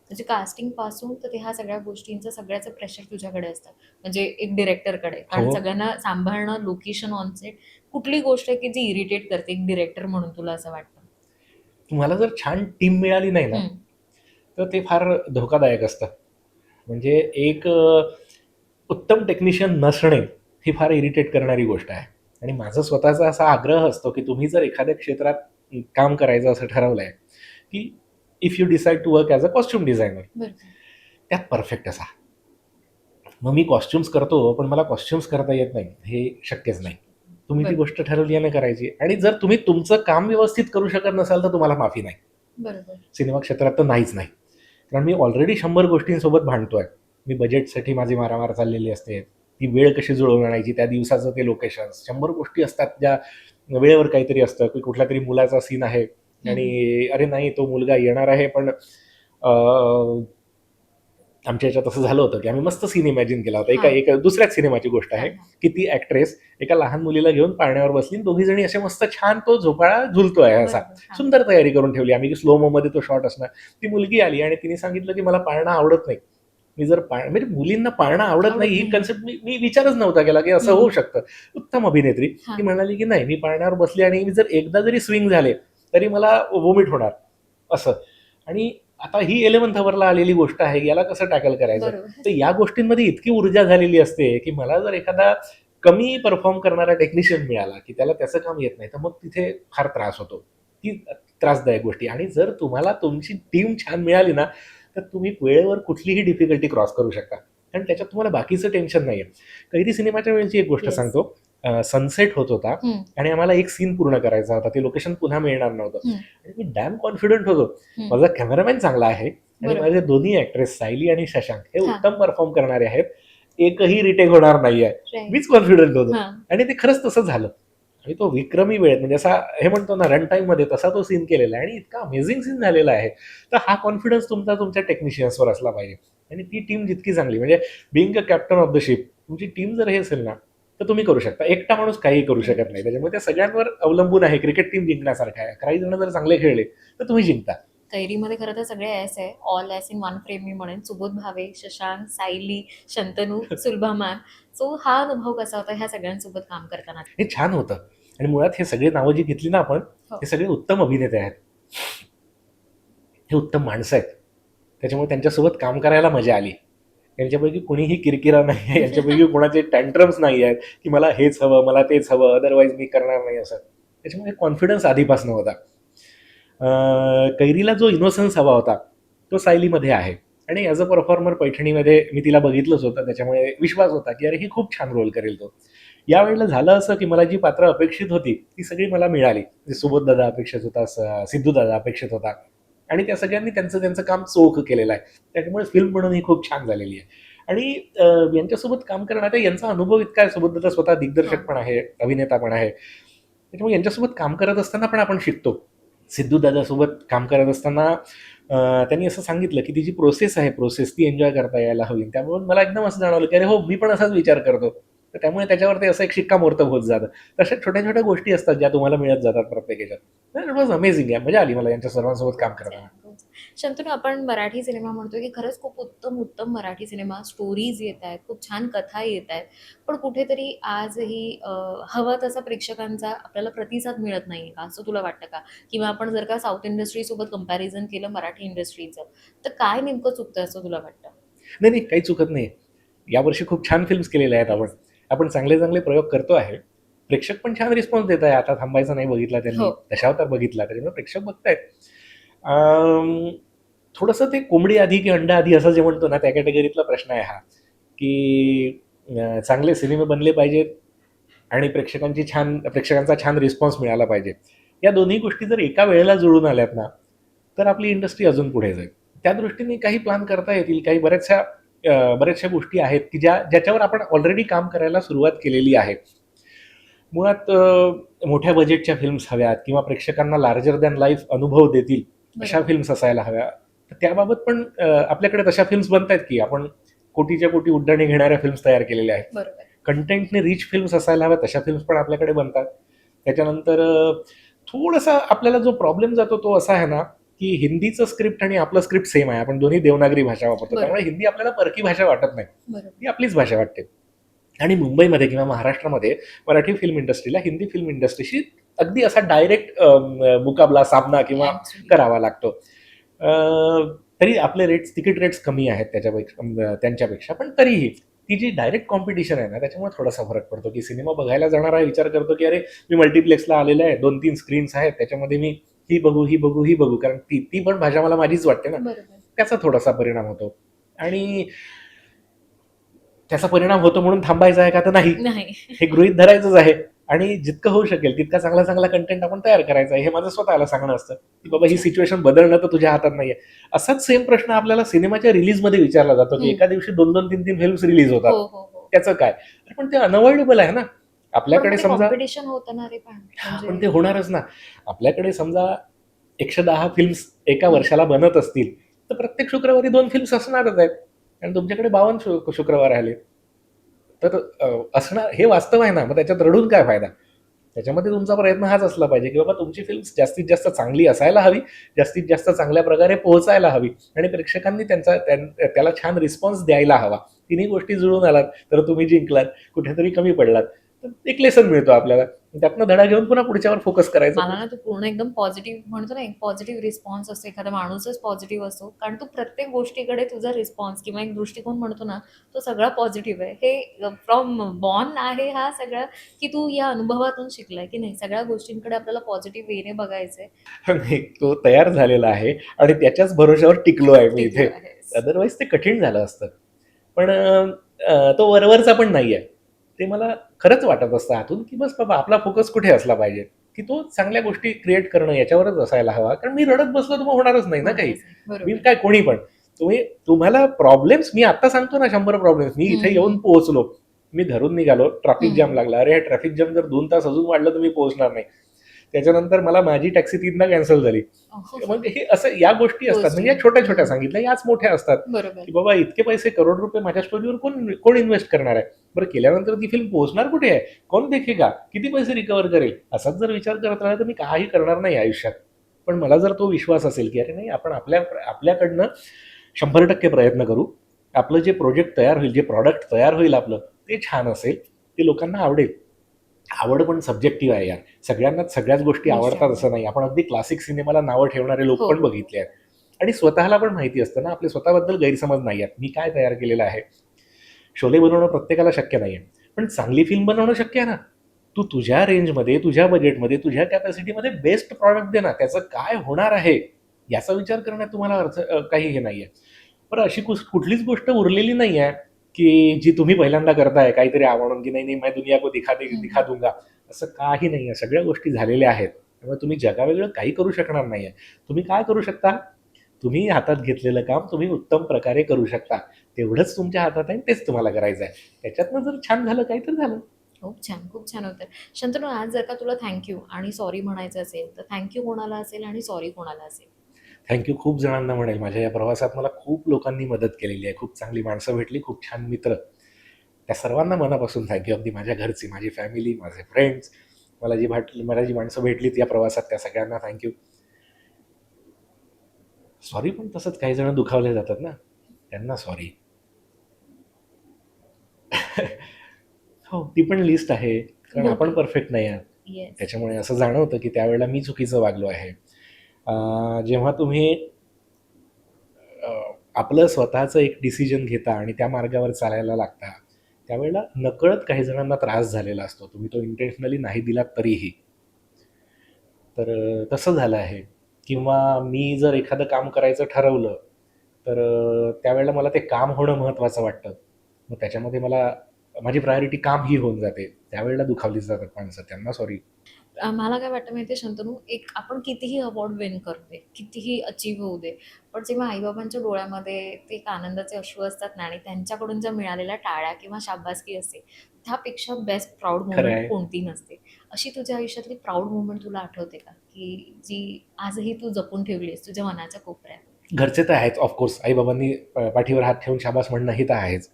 म्हणजे कास्टिंग पासून तर ते ह्या सगळ्या गोष्टींचं सगळ्याचं प्रेशर तुझ्याकडे असतं, म्हणजे एक डिरेक्टरकडे. कारण हो. सगळ्यांना सांभाळणं, लोकेशन, ऑन सेट, कुठली गोष्ट आहे की जी इरिटेट करते एक डिरेक्टर म्हणून, तुला असं वाटतं? तुम्हाला जर छान टीम मिळाली नाही ना, तर ते फार धोकादायक असतं. म्हणजे एक उत्तम टेक्निशियन नसणे ही फार इरिटेट करणारी गोष्ट आहे. आणि माझा स्वतःचा असा आग्रह असतो की तुम्ही जर एखाद्या क्षेत्रात काम करायचं असं ठरवलंय, की if you decide to work as a costume designer, बरोबर. त्यात परफेक्ट असा. मग मी कॉस्ट्युम्स करतो, पण मला कॉस्ट्युम्स करता येत नाही, हे शक्यच नाही. तुम्ही ती बरोबर. गोष्ट ठरवली आहे ना करायची, आणि जर तुम्ही तुमचं काम व्यवस्थित करू शकत नसाल तर तुम्हाला माफी नाही. बरोबर. सिनेमा क्षेत्रात तर नाहीच नाही. कारण मी ऑलरेडी 100 गोष्टींसोबत भांडतोय. मी बजेटसाठी माझी मारामार चाललेली असते. ती वेळ कशी जुळवून आणायची, त्या दिवसाचं ते लोकेशन्स, 100 गोष्टी असतात ज्या वेळेवर काहीतरी असतं, की कुठल्या तरी मुलाचा सीन आहे आणि अरे नाही तो मुलगा येणार आहे, पण आमच्या ह्याच्यात असं झालं होतं की आम्ही मस्त सीन इमॅजिन केला होता. एका दुसऱ्याच सिनेमाची गोष्ट आहे, की ती ऍक्ट्रेस एका लहान मुलीला घेऊन पाळण्यावर बसली, दोघी जणी असे मस्त छान तो झोपाळा झुलतोय असा. सुंदर तयारी करून ठेवली आम्ही, की स्लो मो मध्ये तो शॉट असणार. ती मुलगी आली आणि तिने सांगितलं की मला पाळणं आवडत नाही. मी जर म्हणजे मुलींना पाळणं आवडत नाही ही कन्सेप्ट मी विचारच नव्हता केला की असं होऊ शकतं. उत्तम अभिनेत्री. ती म्हणाली की नाही, मी पाळण्यावर बसली आणि मी जर एकदा जरी स्विंग झाले तरी मला वोमिट होणार असं. आणि आता ही 11th अवरला आलेली गोष्ट आहे, याला कसं टॅकल करायचं. तर या गोष्टींमध्ये इतकी ऊर्जा झालेली असते की मला जर एखादा कमी परफॉर्म करणारा टेक्निशियन मिळाला की त्याला त्याचं काम येत नाही, तर मग तिथे फार त्रास होतो. ती त्रासदायक गोष्टी. आणि जर तुम्हाला तुमची टीम छान मिळाली ना, तर तुम्ही वेळेवर कुठलीही डिफिकल्टी क्रॉस करू शकता, कारण त्याच्यात तुम्हाला बाकीचं टेन्शन नाहीये. कैरी सिनेमाच्या वेळेची एक गोष्ट सांगतो. सनसेट होत होता आणि आम्हाला एक सीन पूर्ण करायचा होता, ते लोकेशन पुन्हा मिळणार नव्हतं. आणि मी डॅम कॉन्फिडंट होतो, माझा कॅमेरामॅन चांगला आहे आणि माझे दोन्ही ऍक्ट्रेस सायली आणि शशांक हे उत्तम परफॉर्म करणारे आहेत, एकही रिटेक होणार नाहीये, मीच कॉन्फिडंट होतो. आणि ते खरंच तसं झालं. आणि तो विक्रमी वेळेत, म्हणजे असा हे म्हणतो ना रन टाइम मध्ये, तसा तो सीन केलेला आहे आणि इतका अमेझिंग सीन झालेला आहे. तर हा कॉन्फिडन्स तुमच्या टेक्निशियन्सवर असला पाहिजे. आणि ती टीम जितकी चांगली, म्हणजे being a captain of the ship, तुमची टीम जर हे असेल ना, तर तुम्ही करू शकता. एकटा माणूस काही करू शकत नाही. त्याच्यामुळे त्या सगळ्यांवर अवलंबून आहे. क्रिकेट टीम जिंकण्यासारखं आहे. काही जण जर चांगले खेळले तर तुम्ही जिंकता. कैरीमध्ये खरं तर सगळे ॲस आहे, all aces in one frame मी म्हणेन. सुबोध भावे, शशांक, सायली, शंतनू, सुलभा मॅम. सो हा अनुभव कसा होता ह्या सगळ्यांसोबत काम करताना? हे छान होतं. आणि मुळात हे सगळे नावं जी घेतली ना आपण, हे सगळे उत्तम अभिनेते आहेत, हे उत्तम माणसं आहेत. त्याच्यामुळे त्यांच्यासोबत काम करायला मजा आली. यांच्यापैकी कोणीही किरकिरा नाही आहे, यांच्यापैकी कोणाचे टँट्रम्स नाही आहेत की मला हेच हवं, मला तेच हवं, अदरवाईज मी करणार नाही असं. त्याच्यामुळे कॉन्फिडन्स आधीपासून होता. कैरीला जो इनोसन्स हवा होता तो सायलीमध्ये आहे. आणि ॲज अ परफॉर्मर पैठणीमध्ये मी तिला बघितलंच होतं, त्याच्यामुळे विश्वास होता की अरे ही खूप छान रोल करेल तो. यावेळेला झालं असं की मला जी पात्र अपेक्षित होती ती सगळी मला मिळाली. सुबोध दादा अपेक्षित होता, सिद्धू दादा अपेक्षित होता, आणि त्या सगळ्यांनी त्यांचं त्यांचं काम चोख केलेलं आहे. त्याच्यामुळे फिल्म म्हणून ही खूप छान झालेली आहे. आणि यांच्यासोबत काम करण्यात यांचा अनुभव इतका आहे. सुबोध दादा स्वतः दिग्दर्शक पण आहे, अभिनेता पण आहे. त्याच्यामुळे यांच्यासोबत काम करत असताना पण आपण शिकतो. सिद्धू दादासोबत काम करत असताना त्यांनी असं सांगितलं की ती जी प्रोसेस आहे, ती एन्जॉय करता यायला हवी. त्यामुळे मला एकदम असं जाणवलं की अरे हो, मी पण असाच विचार करतो. तर त्यामुळे त्याच्यावर ते असं एक शिक्कामोर्तब होत जातं. तशा छोट्या छोट्या गोष्टी असतात ज्या तुम्हाला मिळत जातात प्रत्येक याच्यात. इट वॉज अमेझिंग आहे. मजा आली मला यांच्या सर्वांसोबत काम करताना. शंतनू, आपण मराठी सिनेमा म्हणतोय की खरंच खूप उत्तम उत्तम मराठी सिनेमा स्टोरीज येत आहेत, खूप छान कथा येत आहेत. पण कुठेतरी आजही हवा तसा प्रेक्षकांचा आपल्याला प्रतिसाद मिळत नाहीये का, असं तुला वाटतं का? किंवा आपण जर का साऊथ इंडस्ट्रीसोबत कंपॅरिझन केलं मराठी इंडस्ट्रीचं, तर काय नेमकं चुकतं असं तुला वाटतं? नाही, नाही, काही चुकत नाही. यावर्षी खूप छान फिल्म्स केलेल्या आहेत आपण. आपण चांगले चांगले प्रयोग करतो आहे. प्रेक्षक पण छान रिस्पॉन्स देत आहे. आता थांबायचा नाही बघितला त्यांनी, हो. दशावतार बघितला, त्याच्यामुळे प्रेक्षक बघतायत. अं, थोडंसं ते कोंबडी आधी की अंडा आधी असं जे म्हणतो ना, त्या कॅटेगरीतला प्रश्न आहे हा, की चांगले सिनेमे बनले पाहिजेत आणि प्रेक्षकांचा छान रिस्पॉन्स मिळाला पाहिजे. या दोन्ही गोष्टी जर एका वेळेला जुळून आल्यात ना, तर आपली इंडस्ट्री अजून पुढे जाईल. त्या दृष्टीने काही प्लॅन करता येतील. काही बऱ्याचशा गोष्टी आहेत की ज्याच्यावर आपण ऑलरेडी काम करायला सुरुवात केलेली आहे. मुळात मोठ्या बजेटच्या फिल्म्स हव्यात किंवा प्रेक्षकांना लार्जर दॅन लाईफ अनुभव देतील अशा बरोबर. फिल्म्स असायला हव्या. तर त्याबाबत पण आपल्याकडे तशा फिल्म्स बनतायत की आपण कोटीच्या कोटी उड्डाणे घेणाऱ्या फिल्म्स तयार केलेल्या आहेत. बरोबर. कंटेंटने रिच फिल्म्स असायला हव्या तशा फिल्म्स पण आपल्याकडे बनतात. त्याच्यानंतर थोडासा आपल्याला जो प्रॉब्लेम जातो तो असा आहे ना, की हिंदीचं स्क्रिप्ट आणि आपलं स्क्रिप्ट सेम आहे. आपण दोन्ही देवनागरी भाषा वापरतो. बरोबर. त्यामुळे हिंदी आपल्याला परकी भाषा वाटत नाही. बरोबर. ही आपलीच भाषा वाटते. आणि मुंबईमध्ये किंवा महाराष्ट्रामध्ये मराठी फिल्म इंडस्ट्रीला हिंदी फिल्म इंडस्ट्रीशी अगदी असा डायरेक्ट मुकाबला, सामना किंवा Actually. करावा लागतो. तरी आपले तिकीट रेट्स कमी आहेत त्यांच्यापेक्षा, पण तरीही ती जी डायरेक्ट कॉम्पिटिशन आहे ना, त्याच्यामुळे थोडासा फरक पडतो, की सिनेमा बघायला जाणारा विचार करतो, की अरे मी मल्टिप्लेक्सला आलेला आहे, 2-3 स्क्रीन्स आहेत, त्याच्यामध्ये मी ही बघू, ही बघू, ही बघू, कारण ती ती पण भाषा मला माझीच वाटते ना. बरोबर. त्याचा थोडासा परिणाम होतो. आणि त्याचा परिणाम होतो म्हणून थांबायचा आहे का, तर नाही, नाही. हे गृहीत धरायचंच आहे. आणि जितकं होऊ शकेल तितका चांगला चांगला कंटेंट आपण तयार करायचा आहे, हे माझं स्वतःला सांगणं असतं, की बाबा ही सिच्युएशन बदलणं तर तुझ्या हातात नाहीये. असाच सेम प्रश्न आपल्याला सिनेमाच्या रिलीजमध्ये विचारला जातो, की हम्म. एका दिवशी 2-2, 3-3 फिल्म्स रिलीज हो होतात. हो हो. त्याचं काय? पण ते अनअवॉइडेबल आहे ना. आपल्याकडे समजा कॉम्पिटिशन होतं ना रे, पण पण म्हणजे ते होणारच ना. आपल्याकडे समजा 110 फिल्म्स एका हम्म. वर्षाला बनत असतील, तर प्रत्येक शुक्रवारी 2 फिल्म्स असणारच आहेत. आणि तुमच्याकडे 52 शुक्रवार आले. तर असणार हे वास्तव आहे ना. मग त्याच्यात रडून काय फायदा? त्याच्यामध्ये तुमचा प्रयत्न हाच असला पाहिजे, की बाबा तुमची फिल्म जास्तीत जास्त चांगली असायला हवी, जास्तीत जास्त चांगल्या प्रकारे पोहोचायला हवी आणि प्रेक्षकांनी त्याला छान रिस्पॉन्स द्यायला हवा. तिन्ही गोष्टी जुळून आलात तर तुम्ही जिंकलात, कुठेतरी कमी पडलात. तर एक लेसन मिळतो आपल्याला. त्यातनं धडा घेऊन पुन्हा पुढच्यावर फोकस करायचा. मला ना तू पूर्ण एकदम पॉझिटिव्ह म्हणतो ना, एक पॉझिटिव्ह रिस्पॉन्स असतो, एखादा माणूसच पॉझिटिव्ह असतो, कारण तू प्रत्येक गोष्टीकडे तुझा रिस्पॉन्स किंवा एक दृष्टिकोन म्हणतो ना, तो सगळा पॉझिटिव्ह आहे. हे फ्रॉम बॉर्न आहे हा सगळा, की तू या अनुभवातून शिकलाय की नाही, सगळ्या गोष्टींकडे आपल्याला पॉझिटिव्ह वेने बघायचंय. नाही, तो तयार झालेला आहे आणि त्याच्याच भरोश्यावर टिकलो आहे मी इथे. टिकलो आहेस. अदरवाईज ते कठीण झालं असतं. पण तो वरवरचा पण नाहीये. ते मला खरंच वाटत असतं आतून, की बस बाबा आपला फोकस कुठे असला पाहिजे, की तो चांगल्या गोष्टी क्रिएट करणं याच्यावरच असायला हवा. कारण मी रडत बसलो तर मग होणारच नाही ना काही. बरोबर. मी काय कोणी पण. तुम्हाला प्रॉब्लेम्स मी आता सांगतो ना 100 प्रॉब्लेम्स. मी इथे येऊन पोहोचलो. मी घरून निघालो, ट्रॅफिक जॅम लागला. अरे ट्रॅफिक जॅम जर 2 तास अजून वाढलं तर मी पोहोचणार नाही. त्याच्यानंतर मला माझी टॅक्सी 3दा कॅन्सल झाली. मग हे असं या गोष्टी असतात. म्हणजे या छोट्या छोट्या सांगितल्या, याच मोठ्या असतात, बरोबर. की बाबा इतके पैसे करोड रुपये माझ्या स्टोरीवर कोण इन्व्हेस्ट करणार आहे. बरं केल्यानंतर ती फिल्म पोहोचणार कुठे आहे, कोण देखेगा, किती पैसे रिकव्हर करेल, असाच जर विचार करत राहिला तर मी काही करणार नाही आयुष्यात. पण मला जर तो विश्वास असेल की अरे नाही, आपण आपल्याकडनं 100% प्रयत्न करू, आपलं जे प्रोजेक्ट तयार होईल, जे प्रॉडक्ट तयार होईल आपलं, ते छान असेल, ते लोकांना आवडेल. आवड पण सब्जेक्टिव्ह आहे यार. सगळ्यांनाच सगळ्याच गोष्टी आवडतात असं नाही. आपण अगदी क्लासिक सिनेमाला नावं ठेवणारे लोक हो, पण हो, हो. बघितले आहेत. आणि स्वतःला पण माहिती असतं ना, आपले स्वतःबद्दल गैरसमज नाही आहेत. मी काय तयार केलेलं आहे. शोले बनवणं प्रत्येकाला शक्य नाहीये. पण चांगली फिल्म बनवणं शक्य आहे ना. तू तुझ्या रेंजमध्ये, तुझ्या बजेटमध्ये, तुझ्या कॅपॅसिटीमध्ये बेस्ट प्रॉडक्ट दे ना. त्याचं काय होणार आहे, याचा विचार करण्यात तुम्हाला काही हे नाहीये. बरं अशी कुठलीच गोष्ट उरलेली नाही आहे, की जी तुम्ही पहिल्यांदा करताय काहीतरी आवडून, की नाही नाही मैं दुनिया को दिखा दूंगा. असं काही नाहीये. सगळ्या गोष्टी झालेल्या आहेत. त्यामुळे तुम्ही जगावेगळं काही करू शकणार नाहीये. तुम्ही काय करू शकता? तुम्ही हातात घेतलेलं काम तुम्ही उत्तम प्रकारे करू शकता. तेवढंच तुमच्या हातात आहे, तेच तुम्हाला करायचं आहे. त्याच्यातनं जर छान झालं काही तर झालं. खूप छान, खूप छान होतं. शंतनू, आज जर का तुला थँक आणि सॉरी म्हणायचं असेल, तर थँक कोणाला असेल आणि सॉरी कोणाला असेल? थँक्यू खूप जणांना म्हणेल. माझ्या या प्रवासात मला खूप लोकांनी मदत केलेली आहे. खूप चांगली माणसं भेटली, खूप छान मित्र. त्या सर्वांना मनापासून थँक्यू. अगदी माझ्या घरची, माझी फॅमिली, माझे फ्रेंड्स, मला जी माणसं भेटलीत या प्रवासात त्या सगळ्यांना थँक्यू. सॉरी पण तसंच काही जण दुखावले जातात ना, त्यांना सॉरी. हो, ती पण लिस्ट आहे. कारण आपण ओके. परफेक्ट नाही आहात. येस. त्याच्यामुळे असं जाणवतं की त्यावेळेला मी चुकीचं वागलो आहे. जेव्हा तुम्ही अ, आपलं स्वतःचं एक डिसिजन घेता आणि त्या मार्गावर चालायला लागता, त्यावेळेला नकळत काही जणांना त्रास झालेला असतो. तुम्ही तो इंटेन्शनली नाही दिलात तरीही. तर तसं झालं आहे. किंवा मी जर एखादं काम करायचं ठरवलं, तर त्यावेळेला मला ते काम होणं महत्त्वाचं वाटतं. मग त्याच्यामध्ये मला माझी प्रायोरिटी काम ही होऊन जाते. त्यावेळेला दुखावली जातात माणसं. त्यांना सॉरी. मला काय वाटतं माहिती आहे शंतनू, एक आपण कितीही अवॉर्ड विन करते, कितीही अचीव्ह होऊ दे, पण जेव्हा आईबाबांच्या डोळ्यामध्ये ते एक आनंदाचे अश्रू असतात ना आणि त्यांच्याकडून ज्या मिळालेल्या टाळ्या किंवा शाबासकी असते, त्यापेक्षा बेस्ट प्राऊड खरं मोमेंट आहे. कोणती नसते. अशी तुझ्या आयुष्यातली प्राऊड मोमेंट तुला आठवते का, की जी आजही तू जपून ठेवली आहेस तुझ्या मनाच्या कोपऱ्यात? घरचे तर आहेच ऑफकोर्स. आईबाबांनी पाठीवर हात ठेवून शाबास म्हणणं हे तर आहेच.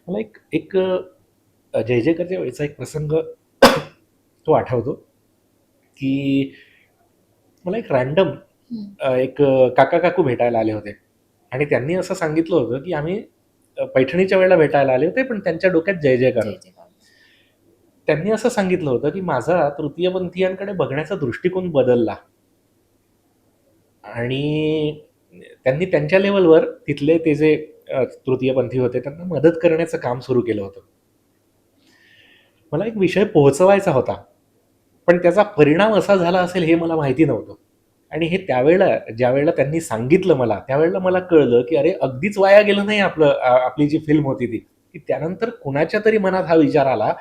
मला एक एक जय जयकारच्या वेळेचा एक प्रसंग तो आठवतो, की मला एक रँडम हम्म. एक काका काकू भेटायला आले होते आणि त्यांनी असं सांगितलं होतं की आम्ही पैठणीच्या वेळेला भेटायला आले होते, पण त्यांच्या डोक्यात जय जयकार जय होता. जयकार. त्यांनी असं सांगितलं होतं की माझा तृतीयपंथीयांकडे बघण्याचा दृष्टिकोन बदलला आणि त्यांनी त्यांच्या लेवलवर तिथले ते जे तृतीयपंथी होते त्यांना मदत करण्याचं काम सुरू केलं होतं. मला एक विषय पोहोचवायचा होता, पण त्याचा परिणाम असा झाला असेल हे मला माहिती नव्हतं. आणि हे त्यावेळेला ज्यावेळेला त्यांनी सांगितलं मला, त्यावेळेला मला कळलं की अरे अगदीच वाया गेलं नाही आपली जी फिल्म होती ती. की त्यानंतर कुणाच्या तरी मनात हा विचार आला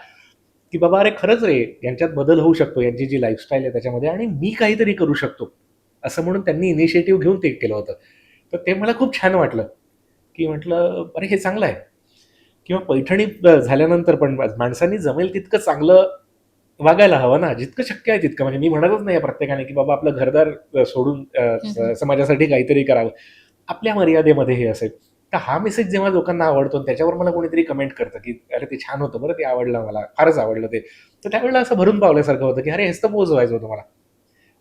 की बाबा अरे खरंच रे, यांच्यात बदल होऊ शकतो, यांची जी लाईफस्टाईल आहे त्याच्यामध्ये, आणि मी काहीतरी करू शकतो, असं म्हणून त्यांनी इनिशिएटिव्ह घेऊन ते केलं होतं. तर ते मला खूप छान वाटलं, की म्हटलं अरे हे चांगलं आहे. किंवा पैठणी झाल्यानंतर पण माणसांनी जमेल तितकं चांगलं वागायला हवं ना, जितकं शक्य आहे तितकं. म्हणजे मी म्हणतच नाही प्रत्येकाने की बाबा आपलं घरदार सोडून समाजासाठी काहीतरी करावं. आपल्या मर्यादेमध्ये हे असेल. तर हा मेसेज जेव्हा लोकांना आवडतो आणि त्याच्यावर मला कोणीतरी कमेंट करतं की अरे ते छान होतं बरं, ते आवडलं मला, फारच आवडलं ते. तर त्यावेळेला असं भरून पावल्यासारखं होतं की अरे हेच तर पोहोचवायचं होतं मला.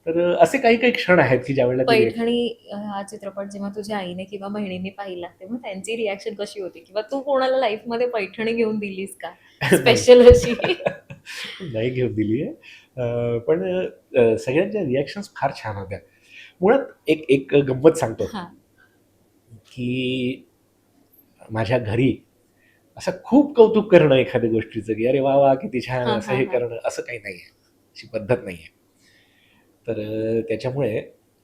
तर असे काही काही क्षण आहेत की ज्यावेळेला ते पैठणी हा चित्रपट जेव्हा तुझ्या आईने किंवा बहिणीने पाहिला तेव्हा त्यांची रिॲक्शन कशी होती, किंवा तू कोणाला लाईफमध्ये पैठणी घेऊन दिलीस का नाही. स्पेशल अशी? नाही घेऊन दिली आहे. पण सगळ्यांच्या रिॲक्शन्स फार छान होत्या. मुळात एक एक गंमत सांगतो, हा. की माझ्या घरी असं खूप कौतुक करणं एखाद्या गोष्टीचं, की अरे वा वा किती छान, हा असं हा हे हा. करणं असं काही नाही आहे. अशी पद्धत नाही आहे. तर त्याच्यामुळे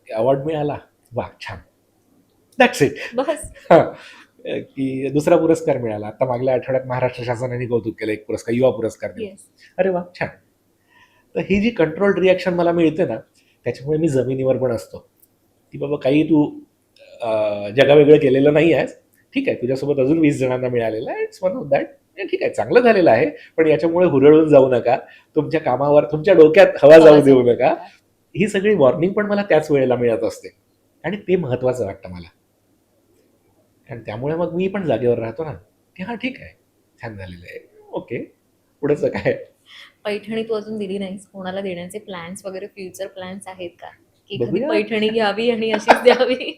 अवॉर्ड मिळाला, वा छान, दॅट्स इट. बस. हां, की दुसरा पुरस्कार मिळाला. आता मागल्या आठवड्यात महाराष्ट्र शासनाने कौतुक केलं, एक पुरस्कार, युवा पुरस्कार देऊन. येस. अरे वा छान. तर ही जी कंट्रोल्ड रिॲक्शन मला मिळते ना, त्याच्यामुळे मी जमिनीवर पण असतो, की बाबा काही तू जगावेगळं केलेलं नाही आहेस. ठीक आहे, तुझ्यासोबत अजून 20 जणांना मिळालेलं आहे. It's one of that. ठीक आहे, चांगलं झालेलं आहे. पण याच्यामुळे हुरळून जाऊ नका. तुमच्या कामावर, तुमच्या डोक्यात हवा हवा जाऊ देऊ जाऊ नका. नका. ही सगळी वॉर्निंग पण मला त्याच वेळेला मिळत असते. आणि ते महत्त्वाचं वाटतं मला. आणि त्यामुळे मग मी पण जागेवर राहतो ना, की हां ठीक आहे, छान झालेलं आहे. ओके, पुढचं काय? पैठणी तू अजून दिली नाहीस, कोणाला देण्याचे प्लॅन्स वगैरे, फ्युचर प्लॅन्स आहेत का, की एखादी बघूया. पैठणी घ्यावी आणि अशीच द्यावी?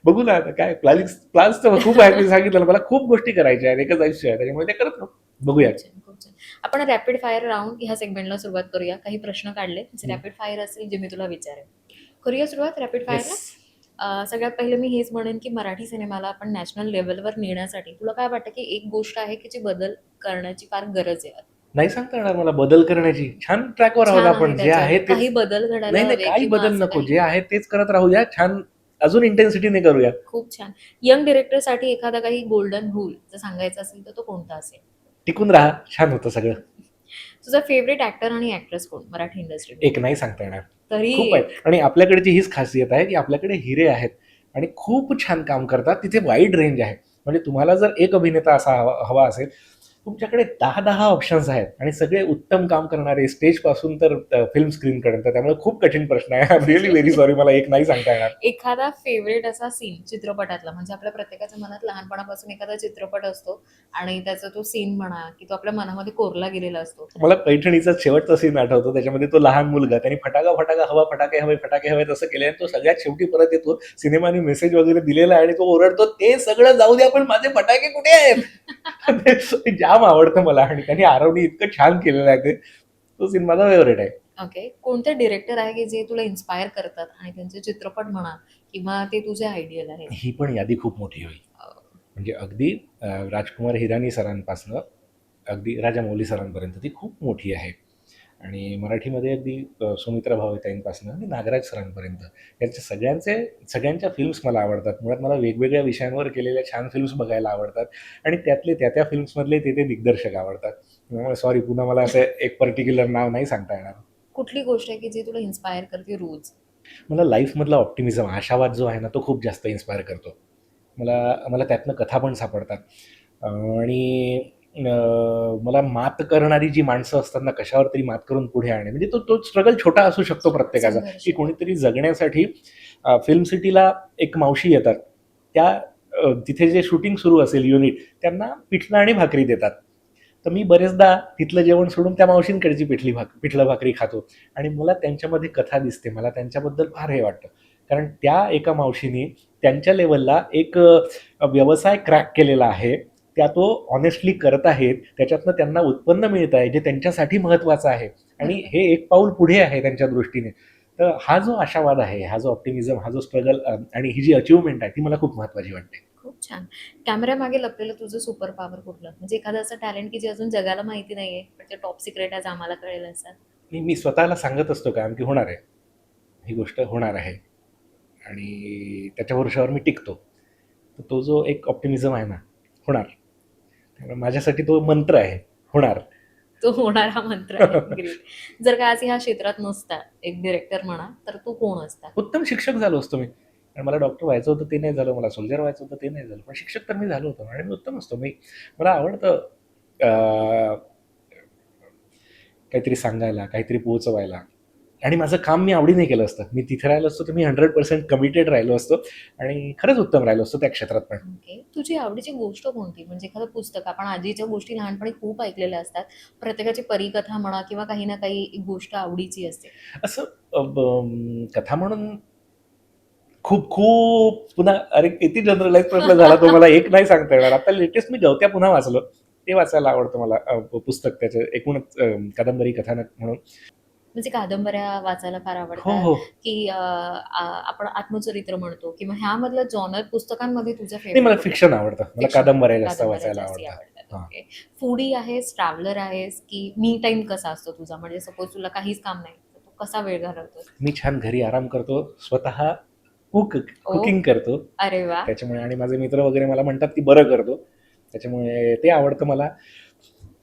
बघू ना आता काय प्लॅन्स तर खूप आहेत. मी सांगितलं ना, मला खूप गोष्टी करायच्या आहेत. एकच आयुष्य आहे, त्याच्यामुळे ते करत राहू. बघूया. खूप छान, खूप छान. आपण रॅपिड फायर राऊंड ह्या सेगमेंटला सुरुवात करूया. काही प्रश्न काढले जे रॅपिड फायर असतील, जे मी तुला विचारेन. करूया सुरुवात रॅपिड फायरला? येस. सगळ्यात पहिले मी हेच म्हणेन की मराठी सिनेमाला आपण नॅशनल लेवलवर नेण्यासाठी तुला काय वाटतं की एक गोष्ट आहे की जी बदल करण्याची फार गरज आहे? नाही सांगता येणार मला बदल करण्याची. छान ट्रॅकवर आहोत छान आहे आपण. जे आहे त्याच्यावर काही तेच. बदल घडायला नाही, नाही, हवे काही किंवा बदल असं नको. काही? जे आहे तेच करत राहूया. छान अजून इंटेन्सिटीने करूया. खूप छान. यंग डिरेक्टरसाठी एखादा काही गोल्डन रूल जर सांगायचा असेल तर तो कोणता असेल? टिकून राहा. छान होतं सगळं. तुझा फेवरेट ऍक्टर आणि ऍक्ट्रेस कोण मराठी इंडस्ट्रीत? एक नाही सांगता येणार. तरी खूप आहेत. एक. आणि आपल्याकडची हीच खासियत आहे, की आपल्याकडे हिरे आहेत आणि खूप छान काम करतात. तिथे वाईड रेंज आहे. म्हणजे तुम्हाला जर एक अभिनेता असा हवा असेल, तुमच्याकडे 10 ऑप्शन्स आहेत आणि सगळे उत्तम काम करणारे स्टेजपासून तर फिल्म स्क्रीनपर्यंत. त्यामुळे खूप कठीण प्रश्न आहे. I am really very sorry, मला एक नाही सांगता येणार. एखादा फेवरेट असा सीन चित्रपटातला, म्हणजे आपल्या प्रत्येकाच्या मनात लहानपणापासून एखादा चित्रपट असतो आणि त्याचा तो सीन म्हणा की तो आपल्या मनामध्ये कोरला गेलेला असतो. मला पैठणीचा शेवटचा सीन आठवतो. त्याच्यामध्ये तो लहान मुलगा त्यांनी फटाका फटाका हवा, फटाके हवे तसं केलं आणि तो सगळ्यात शेवटी परत येतो. सिनेमाने मेसेज वगैरे दिलेला आहे आणि तो ओरडतो, ते सगळं जाऊ द्या पण माझे फटाके कुठे आहेत? ते जाम आवडतं मला आणि त्यांनी आरवणी इतकं छान केलेलं आहे ते. तो सीन माझा फेवरेट आहे. ओके, कोणते डिरेक्टर आहे की जे तुला इन्स्पायर करतात आणि त्यांचे चित्रपट म्हणा किंवा ते तुझे आयडियल आहेत? ही पण यादी खूप मोठी होईल. म्हणजे अगदी राजकुमार हिरानी सरांपासनं अगदी राजामौली सरांपर्यंत ती खूप मोठी आहे. आणि मराठीमध्ये अगदी सुमित्रा भावेताईंपासनं आणि नागराज सरांपर्यंत यांच्या सगळ्यांच्या फिल्म्स मला आवडतात. मुळात मला वेगवेगळ्या विषयांवर केलेल्या छान फिल्म्स बघायला आवडतात आणि त्यातले त्या फिल्म्समधले ते दिग्दर्शक आवडतात. त्यामुळे सॉरी, पुन्हा मला असं एक पर्टिक्युलर नाव नाही सांगता येणार. कुठली गोष्ट आहे की जी तुला इन्स्पायर करते रोज? मला लाईफमधला ऑप्टिमिझम, आशावाद जो आहे ना, तो खूप जास्त इन्स्पायर करतो. मला मला त्यातनं कथा पण सापडतात. आणि मला मात करणारी जी माणसं असतात ना, कशावर तरी मात करून पुढे आणणे, म्हणजे तो स्ट्रगल छोटा असू शकतो प्रत्येकाचा, संघर्ष. की कोणीतरी जगण्यासाठी फिल्म सिटीला एक मावशी येतात. त्या तिथे जे शूटिंग सुरू असेल युनिट, त्यांना पिठलं आणि भाकरी देतात. तर मी बरेचदा तिथलं जेवण सोडून त्या मावशींकडची पिठलं भाकरी खातो आणि मला त्यांच्यामध्ये कथा दिसते. मला त्यांच्याबद्दल फार हे वाटतं. कारण त्या एका मावशीने त्यांच्या लेवलला एक व्यवसाय क्रॅक केलेला आहे. त्या तो ऑनेस्टली करत आहेत. त्याच्यातनं त्यांना उत्पन्न मिळत आहे, जे त्यांच्यासाठी महत्त्वाचं आहे आणि हे एक पाऊल पुढे आहे त्यांच्या दृष्टीने. तर हा जो आशावाद आहे, हा जो ऑप्टिमिझम, हा जो स्ट्रगल आणि ही जी अचिव्हमेंट आहे, ती मला खूप महत्त्वाची वाटते. खूप छान. कॅमेऱ्यामागे लपलेलं तुझं सुपर पॉवर कुठलं? म्हणजे एखादं असं टॅलेंट की जे अजून जगाला माहिती नाहीये, पण ते टॉप सिक्रेट आज आम्हाला कळेल असं? मी स्वतःला सांगत असतो कायम, की होणार आहे. ही गोष्ट होणार आहे आणि त्याच्या भरोशावर मी टिकतो. तर तो जो एक ऑप्टिमिझम आहे ना, होणार. त्यामुळे माझ्यासाठी तो मंत्र आहे, होणार. तो होणारा मंत्र आहे. ग्रेट. जर का आज ह्या क्षेत्रात नसता, एक डिरेक्टर म्हणा, तर तू कोण असता? उत्तम शिक्षक झालो असतो मी. आणि मला डॉक्टर व्हायचं होतं ते नाही झालं, मला सोल्जर व्हायचं होतं ते नाही झालं, पण शिक्षक तर मी झालो होतो आणि मी उत्तम असतो. मला आवडतं काहीतरी सांगायला, काहीतरी पोहोचवायला आणि माझं काम मी आवडीने केलं असतं. मी तिथे राहिलो असतो तर मी 100% कमिटेड राहिलो असतो आणि खरंच उत्तम राहिलो असतो त्या क्षेत्रात पण. ओके. तुझी आवडीची गोष्ट कोणती? म्हणजे एखादं पुस्तक, आपण आजीच्या गोष्टी लहानपणी खूप ऐकलेल्या असतात. प्रत्येकाची परीकथा म्हणा किंवा काही ना काही एक गोष्ट आवडीची असते. असं कथा म्हणून खूप खूप पुन्हा, अरे किती जनरलाइज प्रश्न झाला तो, मला एक नाही सांगता येणार. आता लेटेस्ट मी गवत्या पुन्हा वाचलं, ते वाचायला आवडतं मला. पुस्तक त्याचं एकूणच कादंबरी कथानक म्हणून. म्हणजे कादंबऱ्या वाचायला फार हो आवडतात हो की आपण आत्मचरित्र म्हणतो किंवा ह्यामधलं जॉनर पुस्तकांमध्ये तुझं नाही, मला फेवरेट? फिक्शन आवडतं. मला कादंबऱ्या जास्त वाचायला जास्ती आवडतात. आवडतात. हां. ओके. फूडी आहेस, ट्रॅव्हलर आहेस की मी टाइम कसा असतो तुझा? म्हणजे सपोज तुला काहीच काम नाही, तर तू कसा वेळ घालवतोस? मी छान घरी आराम करतो, स्वतः ओ. कुकिंग करतो. अरे वा. त्याच्यामुळे आणि माझे मित्र वगैरे मला म्हणतात की बरं करतो, त्याच्यामुळे ते आवडतं मला.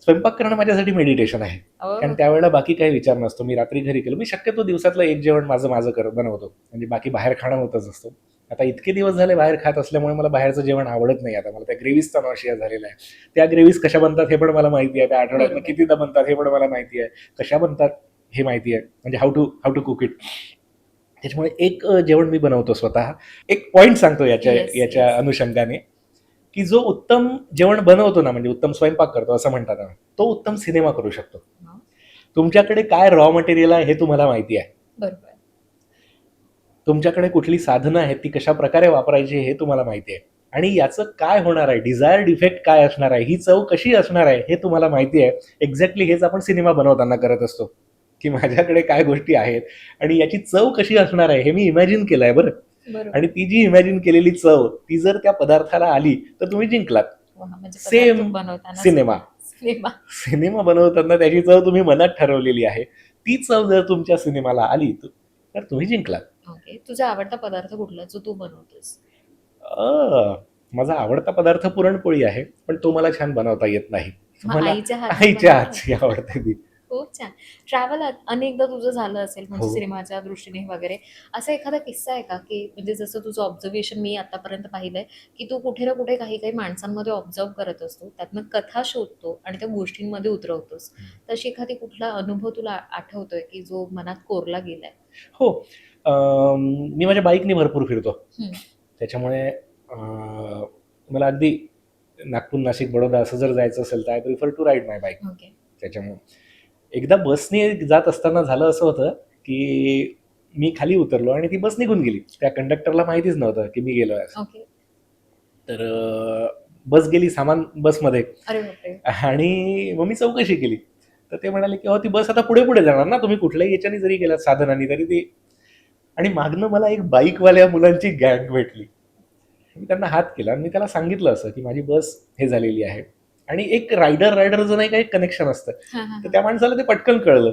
स्वयंपाक करणं माझ्यासाठी मेडिटेशन आहे, कारण ओ. त्यावेळेला बाकी काही विचार नसतो. मी रात्री घरी केलं, मी शक्यतो दिवसातलं एक जेवण माझं बनवतो, म्हणजे बाकी बाहेर खाणं होतच असतं. आता इतके दिवस झाले बाहेर खात असल्यामुळे मला बाहेरचं जेवण आवडत नाही. आता मला त्या ग्रेव्हीजचा नॉशिया झालेला आहे. त्या ग्रेव्हीज कशा बनतात हे पण मला माहिती आहे, त्या आठवड्यातनं बरोबर. कितीदा बनतात हे पण मला माहिती आहे, कशा बनतात हे माहिती आहे, म्हणजे हाऊ टू कुक इट. त्याच्यामुळे एक जेवण मी बनवतो स्वतः. एक पॉईंट सांगतो याच्या Yes, याच्या yes. अनुषंगाने, की जो उत्तम जेवण बनवतो ना, म्हणजे उत्तम स्वयंपाक करतो असं म्हणतात ना, तो उत्तम सिनेमा करू शकतो. हा. तुमच्याकडे काय रॉ मटेरियल आहे हे तुम्हाला माहिती आहे. बरोबर. तुमच्याकडे कुठली साधनं आहेत ती कशा प्रकारे वापरायची हे तुम्हाला माहिती आहे. आणि याचं काय होणार आहे, डिझायर्ड इफेक्ट काय असणार आहे, ही चव कशी असणार आहे हे तुम्हाला माहिती आहे. एक्झॅक्टली हेच आपण सिनेमा बनवताना करत असतो, की माझ्याकडे काय गोष्टी आहेत आणि याची चव कशी असणार आहे हे मी इमॅजिन केलं आहे बरं. बरोबर. आणि ती जी इमॅजिन केलेली चव ती जर त्या पदार्थाला आली तर तुम्ही जिंकलात. वा, म्हणजे Same पदार्थ बनवताना सिनेमा. सिनेमा. सिनेमा बनवताना त्याची चव तुम्ही मनात ठरवलेली आहे, ती चव जर तुमच्या सिनेमाला आली तर तुम्ही जिंकलात. ओके. तुझा आवडता पदार्थ कुठला जो तू बनवतोस? माझा आवडता पदार्थ पुरणपोळी आहे, पण तो मला छान बनवता येत नाही. मग मला आईच्या हातची आईच्या बनवते? हातची आवडते ती. खूप छान. ट्रॅव्हल अनेकदा तुझं झालं असेल म्हणजे हो. सिनेमाच्या दृष्टीने वगैरे. असा एखादा किस्सा आहे का, की म्हणजे जसं तुझं ऑब्झर्वेशन मी आतापर्यंत पाहिलंय, की तू कुठे ना कुठे काही-काही माणसांमध्ये ऑब्झर्व्ह करत असतो. त्यातनं कथा शोधतो आणि त्या गोष्टींमध्ये उतरवतोस. तशी एखादी कुठला अनुभव तुला आठवतोय, की जो मनात कोरला गेलाय? हो. मी माझ्या बाईकने भरपूर फिरतो. हं. त्याच्यामुळे मला अगदी नागपूर, नाशिक, बडोदा असं जर जायचं असेल तर I prefer to ride my bike. Okay. त्याच्यामुळे एकदा बसने जात असताना झालं असं होतं, की मी खाली उतरलो आणि ती बस निघून गेली. त्या कंडक्टरला माहितीच नव्हतं, की मी गेलोय असं. ओके. तर बस गेली, सामान बसमध्ये. अरे बापरे! आणि मग मी चौकशी केली. तर ते म्हणाले, की "अहो ती बस आता पुढे-पुढे जाणार ना, तुम्ही कुठल्याही याच्याने जरी गेलात साधनाने तरी ती." आणि मागनं मला एक बाईकवाल्या मुलांची गँग भेटली. मी त्यांना हात केला आणि मी त्याला सांगितलं असं, की माझी बस हे झालेली आहे. आणि एक रायडरचं नाही का एक कनेक्शन असतं. हां, हां, तर हां. त्या माणसाला ते पटकन कळलं,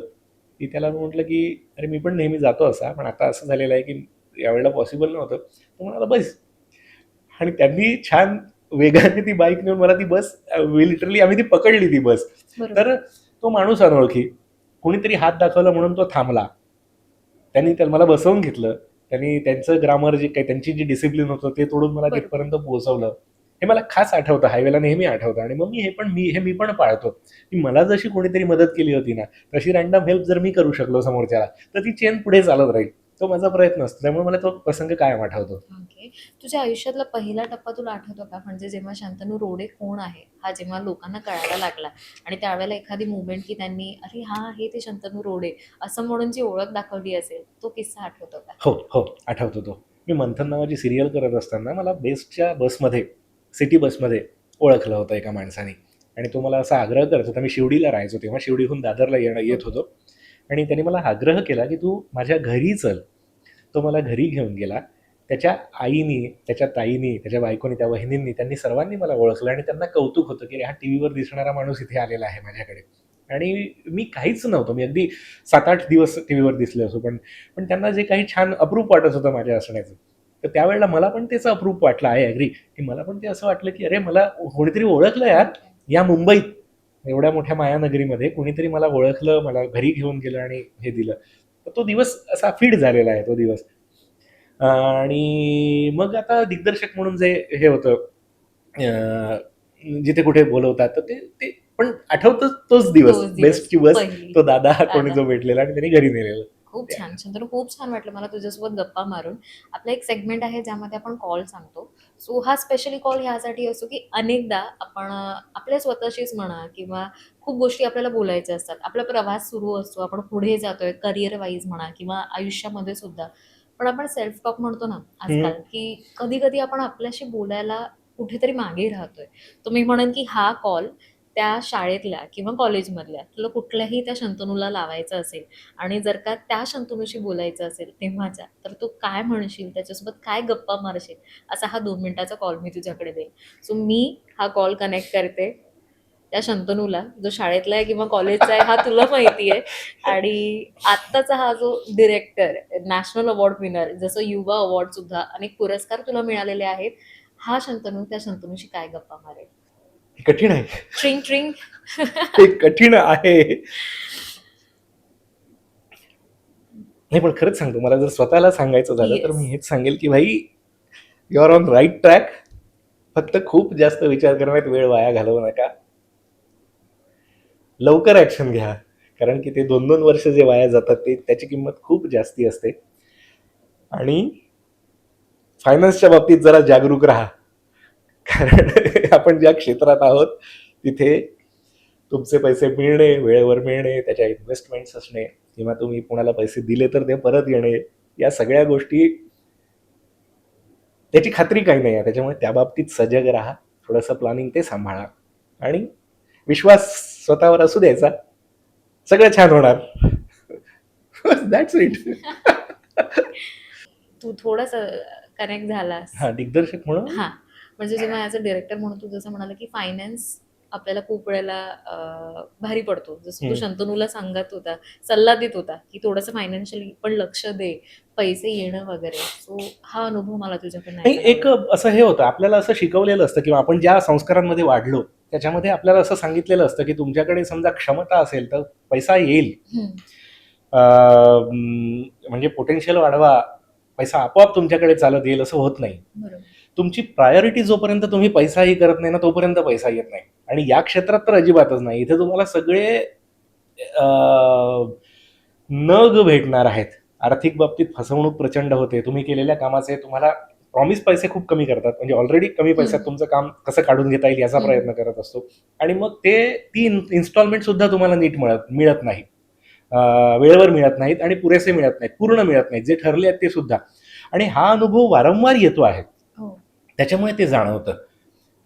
की त्याला मी म्हटलं, की "अरे मी पण नेहमी जातो असा, पण आता असं झालेलं आहे, की यावेळेला पॉसिबल नव्हतं." तो म्हणाला, "बस." आणि त्यांनी छान वेगाने ती बाईक नेऊन मला ती बस लिटरली आम्ही ती पकडली ती बस. बरोबर. तर तो माणूस अनोळखी, कोणीतरी हात दाखवला म्हणून तो थांबला. त्यांनी मला बसवून घेतलं. त्यांनी त्यांचं ग्रामर जे काही त्यांची जी डिसिप्लिन होतं ते तोडून मला बरोबर. तिथपर्यंत पोहोचवलं. हे मला खास आठवतं, हायवेला नेहमी आठवतं. आणि मग मी पण पाळतो, की मला जशी कोणीतरी मदत केली होती ना, तशी रँडम हेल्प जर मी करू शकलो समोरच्याला, तर ती चेन पुढे चालत राहील. तो माझा प्रयत्न असतो. त्यामुळे मला तो प्रसंग कायम आठवतो. ओके. तुझ्या आयुष्यातला पहिला टप्पा तुला आठवतो का? म्हणजे जेव्हा शांतनू रोडे कोण आहे, हा जेव्हा लोकांना कळायला लागला आणि त्यावेळेला एखादी मूव्हमेंट की त्यांनी "अरे हां, हे ते शांतनू रोडे" असं म्हणून जी ओळख दाखवली असेल, तो किस्सा आठवतो का? हो, हो. आठवतो तो. मी मंथन नावाची सिरियल करत असताना मला बेस्टच्या बसमध्ये, सिटी बसमध्ये ओळखलं होतं एका माणसाने. आणि तो मला असा आग्रह करत होता. मी शिवडीला राहायचो तेव्हा, शिवडीहून दादरला येत ओके. होतो. आणि त्याने मला आग्रह केला, की "तू माझ्या घरी चल." तो मला घरी घेऊन गेला. त्याच्या आईनी, त्याच्या ताईनी, त्याच्या बायकोनी, त्या वहिनींनी, त्यांनी सर्वांनी मला ओळखलं आणि त्यांना कौतुक होतं, की हा टीव्हीवर दिसणारा माणूस इथे आलेला आहे माझ्याकडे. आणि मी काहीच नव्हतो. मी अगदी 7-8 दिवस टीव्हीवर दिसले असो, पण पण त्यांना जे काही छान अप्रूप वाटत होतं माझ्या असण्याचं, तर त्यावेळेला मला पण त्याचं अप्रूप वाटलं. आय ॲग्री, की मला पण ते असं वाटलं, की अरे मला कोणीतरी ओळखलं यार, ओके. या मुंबईत, एवढ्या मोठ्या मायानगरीमध्ये कोणीतरी मला ओळखलं, मला घरी घेऊन गेलं आणि हे दिलं. तर तो दिवस असा फीड झालेला आहे तो दिवस. आणि मग आता दिग्दर्शक म्हणून जे हे होतं, जिथे कुठे बोलवतात, तर ते ते पण आठवतच तोच दिवस, तोच दिवस बेस्टची बस, पहिली. तो दादा कोणी दादा. जो भेटलेला आणि त्याने घरी नेलेलं. खूप ते छान. शंतनू खूप छान वाटलं मला तुझ्यासोबत गप्पा मारून. आपला एक सेगमेंट आहे ज्यामध्ये आपण कॉल सांगतो. सो हा स्पेशली कॉल ह्यासाठी असतो, की अनेकदा आपण आपल्या स्वतःशीच म्हणा किंवा खूप गोष्टी आपल्याला बोलायच्या असतात. आपला प्रवास सुरू असतो. आपण पुढे जातोय करियर वाईज म्हणा किंवा आयुष्यामध्ये सुद्धा. पण आपण सेल्फ टॉक म्हणतो ना हम्म. आजकाल, की कधी-कधी आपण आपल्याशी बोलायला कुठेतरी मागे राहतोय. तर मी म्हणेन, की हा कॉल त्या शाळेतल्या किंवा कॉलेजमधल्या तुला कुठल्याही त्या शंतनूला लावायचा असेल आणि जर का त्या शंतनूशी बोलायचं असेल तेव्हाच्या, तर तू काय म्हणशील? त्याच्यासोबत काय गप्पा मारशील? असा हा 2 मिनिटाचा कॉल मी तुझ्याकडे देईन. सो मी हा कॉल कनेक्ट करते त्या शंतनूला, जो शाळेतला आहे किंवा कॉलेजचा आहे हा तुला माहिती आहे. आणि आत्ताचा हा जो डिरेक्टर, नॅशनल अवॉर्ड विनर, जसं युवा अवॉर्ड सुद्धा अनेक पुरस्कार तुला मिळालेले आहेत. हा शंतनू त्या शंतनूशी काय गप्पा मारेल? हे कठीण आहे. ट्रिंग ट्रिंग. हे कठीण आहे. नाही, पण खरंच सांगतो, मला जर स्वतःला सांगायचं झालं तर येस. मी हेच सांगेल, की भाई, you are on right track. फक्त खूप जास्त विचार करण्यात वेळ वाया घालवू नका. लवकर ऍक्शन घ्या. कारण की ते 2-2 वर्ष जे वाया जातात ते त्याची किंमत खूप जास्ती असते. आणि फायनान्सच्या बाबतीत जरा जागरूक राहा. कारण आपण ज्या क्षेत्रात आहोत तिथे तुमचे पैसे मिळणे, वेळेवर मिळणे, त्याच्या इन्व्हेस्टमेंट्स असणे, किंवा तुम्ही कोणाला पैसे दिले तर ते परत येणे, या सगळ्या गोष्टी, त्याची खात्री काही नाही आहे. त्याच्यामुळे त्या बाबतीत सजग राहा. थोडंसं प्लॅनिंग ते सांभाळा आणि विश्वास स्वतःवर असू द्यायचा. सगळं छान होणार. That's it. तू थोडंसं कनेक्ट झालास. हा, दिग्दर्शक म्हणून हां, म्हणजे जेव्हा ॲज अ डायरेक्टर म्हणून तू जसं म्हणाला, की फायनान्स आपल्याला खूप वेळेला भारी पडतो. जसं तू शंतनूला सांगत होता, सल्ला देत होता, की थोडंसं फायनान्शियली पण लक्ष दे, पैसे येणं वगैरे. सो हा अनुभव मला तुझ्याकडनं नाही, ऐकायला एक आवडेल. असं हे होतं, आपल्याला असं शिकवलेलं असतं किंवा आपण ज्या संस्कारांमध्ये वाढलो त्याच्यामध्ये आपल्याला असं सांगितलेलं असतं की तुमच्याकडे समजा क्षमता असेल तर पैसा येईल. हम्म. म्हणजे पोटेन्शियल वाढवा, पैसा आपोआप तुमच्याकडे चालत येईल असं होत नाही. बरोबर. तुमची प्रायोरिटी जोपर्यंत तुम्ही पैसाही करत नाही ना तोपर्यंत पैसा येत नाही. आणि या क्षेत्रात तर अजिबातच नाही. इथे तुम्हाला सगळे नग भेटणार आहेत. आर्थिक बाबतीत फसवणूक प्रचंड होते. तुम्ही केलेल्या कामाचे तुम्हाला प्रॉमिस पैसे खूप कमी करतात. म्हणजे ऑलरेडी कमी पैशात तुमचं काम कसं काढून घेता येईल याचा प्रयत्न करत असतो. आणि मग ती इन्स्टॉलमेंट सुद्धा तुम्हाला नीट मिळत नाही, वेळेवर मिळत नाहीत आणि पुरेसे मिळत नाहीत, पूर्ण मिळत नाहीत, जे ठरले आहेत ते सुद्धा. आणि हा अनुभव वारंवार येतो आहे. त्याच्यामुळे ते जाणवतं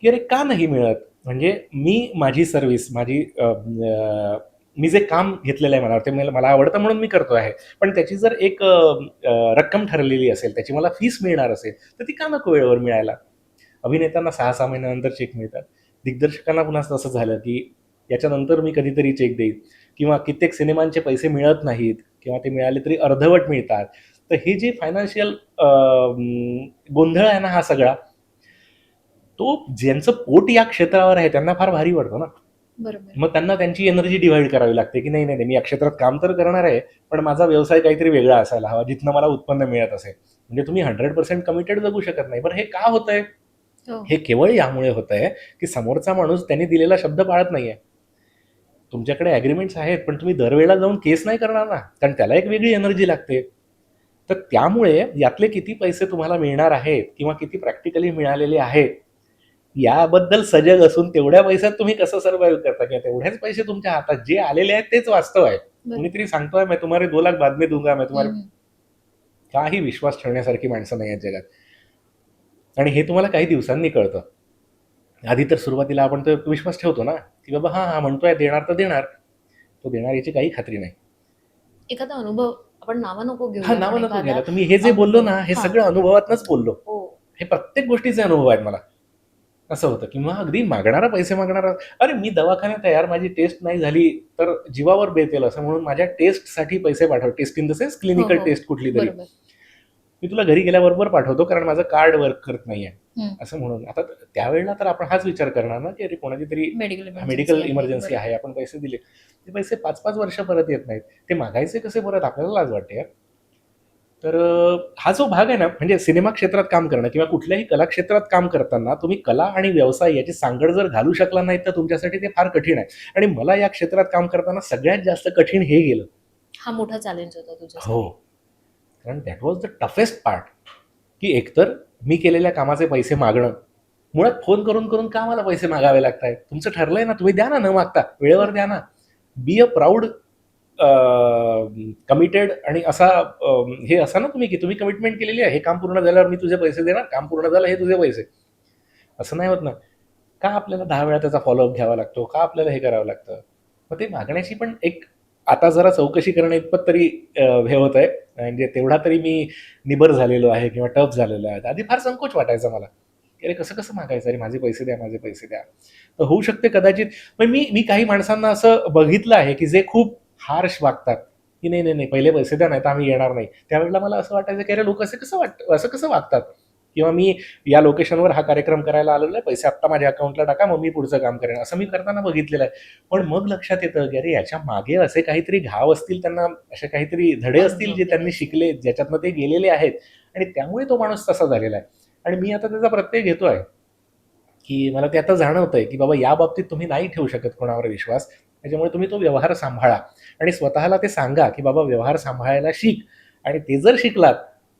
की अरे का नाही मिळत. म्हणजे मी माझी सर्व्हिस मी जे काम घेतलेलं आहे मनावर ते मला आवडतं म्हणून मी करतो आहे. पण त्याची जर एक रक्कम ठरलेली असेल, त्याची मला फीस मिळणार असेल तर ती का नको वेळेवर मिळायला. अभिनेत्यांना 6-6 महिन्यानंतर चेक मिळतात. दिग्दर्शकांना पुन्हा तसं झालं की याच्यानंतर मी कधीतरी चेक देईन, किंवा कित्येक सिनेमांचे पैसे मिळत नाहीत किंवा ते मिळाले तरी अर्धवट मिळतात. तर हे जे फायनान्शियल गोंधळ आहे ना हा सगळा, तो ज्यांचं पोट या क्षेत्रावर आहे त्यांना फार भारी वाटतो ना. बरोबर. मग त्यांना त्यांची एनर्जी डिव्हाइड करावी लागते की नाही नाही नाही, मी या क्षेत्रात काम तर करणार आहे पण माझा व्यवसाय काहीतरी वेगळा असायला हवा जिथनं मला उत्पन्न मिळत असेल. म्हणजे तुम्ही 100% कमिटेड जगू शकत नाही. बरं हे का होतंय. हे केवळ यामुळे होतंय की समोरचा माणूस त्यांनी दिलेला शब्द पाळत नाहीये. तुमच्याकडे ॲग्रीमेंट्स आहेत पण तुम्ही दरवेळेला जाऊन केस नाही करणार ना, कारण त्याला एक वेगळी एनर्जी लागते. तर त्यामुळे यातले किती पैसे तुम्हाला मिळणार आहेत किंवा किती प्रॅक्टिकली मिळालेले आहेत याबद्दल सजग असून तेवढ्या पैशात तुम्ही कसं सर्व्हाइव्ह करता किंवा तेवढेच पैसे तुमच्या हातात जे आलेले आहेत तेच वास्तव आहे. कोणीतरी सांगतोय मैं तुम्हारे 2 लाख बाद में दूंगा, मैं तुम्हारे काही विश्वास ठेवण्यासारखी माणसं नाही आहेत जगात. आणि हे तुम्हाला काही दिवसांनी कळतं. आधी तर सुरुवातीला आपण तर विश्वास ठेवतो ना की बाबा हा म्हणतोय देणार तर देणार, तो देणार याची काही खात्री नाही. एखादा अनुभव आपण नावं नको घेऊ. हा नावं नको घ्यायला. तर मी हे जे बोललो ना हे सगळं अनुभवातनच बोललो. हे प्रत्येक गोष्टीचे अनुभव आहेत मला. असं होतं किंवा अगदी मागणारा पैसे मागणारा, अरे मी दवाखान्यात आहे यार, माझी टेस्ट नाही झाली तर जीवावर बेतेल असं म्हणून माझ्या टेस्टसाठी पैसे पाठव. Test in the sense clinical test कुठली तरी, मी तुला घरी गेल्याबरोबर पाठवतो कारण माझं कार्ड वर्क करत नाहीये असं म्हणून. आता त्यावेळेला तर आपण हाच विचार करणार ना की अरे कोणाची तरी मेडिकल इमर्जन्सी आहे, आपण पैसे दिले, ते पैसे 5-5 वर्ष परत येत नाहीत, ते मागायचे कसे परत, आपल्याला लाज वाटते. तर हा जो भाग आहे ना, म्हणजे सिनेमा क्षेत्रात काम करणं किंवा कुठल्याही कला क्षेत्रात काम करताना तुम्ही कला आणि व्यवसाय याची सांगड जर घालू शकला नाही तर तुमच्यासाठी ते फार कठीण आहे. आणि मला या क्षेत्रात काम करताना सगळ्यात जास्त कठीण हे गेलं. हा मोठा चॅलेंज होता तुझ्यासाठी. हो, कारण that was the toughest part. की एकतर मी केलेल्या कामाचे पैसे मागणं, मुळात फोन करून करून का मला पैसे मागावे लागत आहेत. तुमचं ठरलंय ना, तुम्ही द्या ना, न मागता वेळेवर द्या ना. Be a proud committed. आणि असा हे असा ना तुम्ही की तुम्ही कमिटमेंट केलेली आहे, हे काम पूर्ण झाल्यावर मी तुझे पैसे देणार, काम पूर्ण झालं हे तुझे पैसे, असं नाही होत ना. का आपल्याला 10 वेळा त्याचा फॉलोअप घ्यावा लागतो, का आपल्याला हे करावं लागतं. मग ते मागण्याची पण एक आता जरा चौकशी करणे इतपत तरी हे होत आहे. म्हणजे तेवढा तरी मी निबर झालेलो आहे किंवा टफ झालेलो आहे. आधी फार संकोच वाटायचा मला, अरे कसं कसं मागायचं, अरे माझे पैसे द्या, माझे पैसे द्या. तर होऊ शकते कदाचित. पण मी काही माणसांना असं बघितलं आहे की जे खूप हार्श वागतात की नाही नाही नाही पहिले पैसे द्या, नाही तर आम्ही येणार नाही. त्यावेळेला मला असं वाटायचं की अरे लोक असं कसं वागतात. किंवा मी या लोकेशनवर हा कार्यक्रम करायला आलेलो आहे, पैसे आत्ता माझ्या अकाउंटला टाका, मग मी पुढचं काम करेन, असं मी करताना बघितलेलं आहे. पण मग लक्षात येतं की अरे याच्या मागे असे काहीतरी घाव असतील, त्यांना असे काहीतरी धडे असतील जे त्यांनी शिकले, ज्याच्यातनं ते गेलेले आहेत आणि त्यामुळे तो माणूस तसा झालेला आहे. आणि मी आता त्याचा प्रत्यय घेतो आहे की मला ते आता जाणवत आहे की बाबा या बाबतीत तुम्ही नाही ठेवू शकत कोणावर विश्वास. त्याच्यामुळे तुम्ही तो व्यवहार सांभाळा आणि स्वतःला ते सांगा की बाबा व्यवहार सांभाळायला शिक. आणि ते जर शिकलात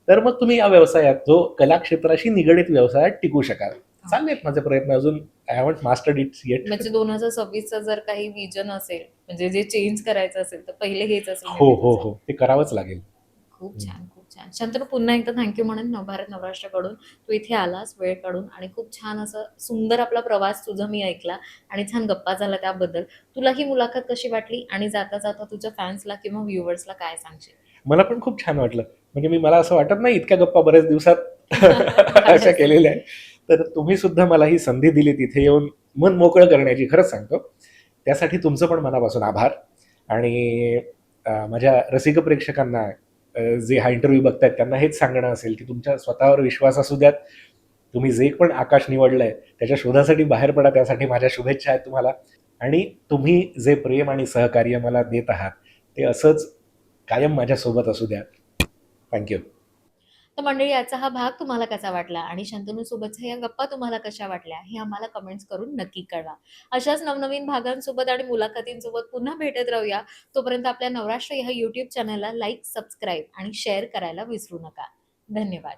तर मग तुम्ही या व्यवसायात, जो कला क्षेत्राशी निगडित व्यवसायात टिकू शकाल. चाललेत माझे प्रयत्न अजून. I haven't mastered it eight. म्हणजे 2026 जर काही विजन असेल, म्हणजे जे चेंज करायचं असेल तर पहिले हेच असेल. हो हो हो, ते करावंच लागेल. खूप छान, खूप छान. शंतनू, पुन्हा एकदा थँक्यू म्हणेन नवभारत नवराष्ट्राकडून. तू इथे आलास वेळ काढून आणि खूप छान असं सुंदर आपला प्रवास तुझा मी ऐकला आणि छान गप्पा झाला त्याबद्दल. तुला ही मुलाखत कशी वाटली आणि जाता जाता तुझ्या फॅन्सला किंवा व्ह्युअर्सला काय सांगशील? मला पण खूप छान वाटलं. म्हणजे मला असं वाटत नाही इतक्या गप्पा बऱ्याच दिवसात अशा केलेल्या आहेत. तर तुम्ही सुद्धा मला ही संधी दिली तिथे येऊन मन मोकळं करण्याची, खरंच सांगतो. त्यासाठी तुमचं पण मनापासून आभार. आणि माझ्या रसिक प्रेक्षकांना जे हा इंटरव्ह्यू बघतायत त्यांना हेच सांगणं असेल की तुमच्या स्वतःवर विश्वास असू द्यात. तुम्ही जे पण आकाश निवडलंय त्याच्या शोधासाठी बाहेर पडा. त्यासाठी माझ्या शुभेच्छा आहेत तुम्हाला. आणि तुम्ही जे प्रेम आणि सहकार्य मला देत आहात ते असंच कायम माझ्यासोबत असू द्या. थँक्यू. तर मंडळी, आजचा हा भाग तुम्हाला कसा वाटला आणि शंतनू सोबतच्या या गप्पा तुम्हाला कशा वाटल्या हे आम्हाला कमेंट्स करून नक्की कळवा. अशाच नवनवीन भागांसोबत आणि मुलाखतींसोबत पुन्हा भेटत राहूया. तोपर्यंत आपल्या नवराष्ट्र ह्या YouTube चॅनलला लाईक, सबस्क्राईब आणि शेअर करायला विसरू नका. धन्यवाद.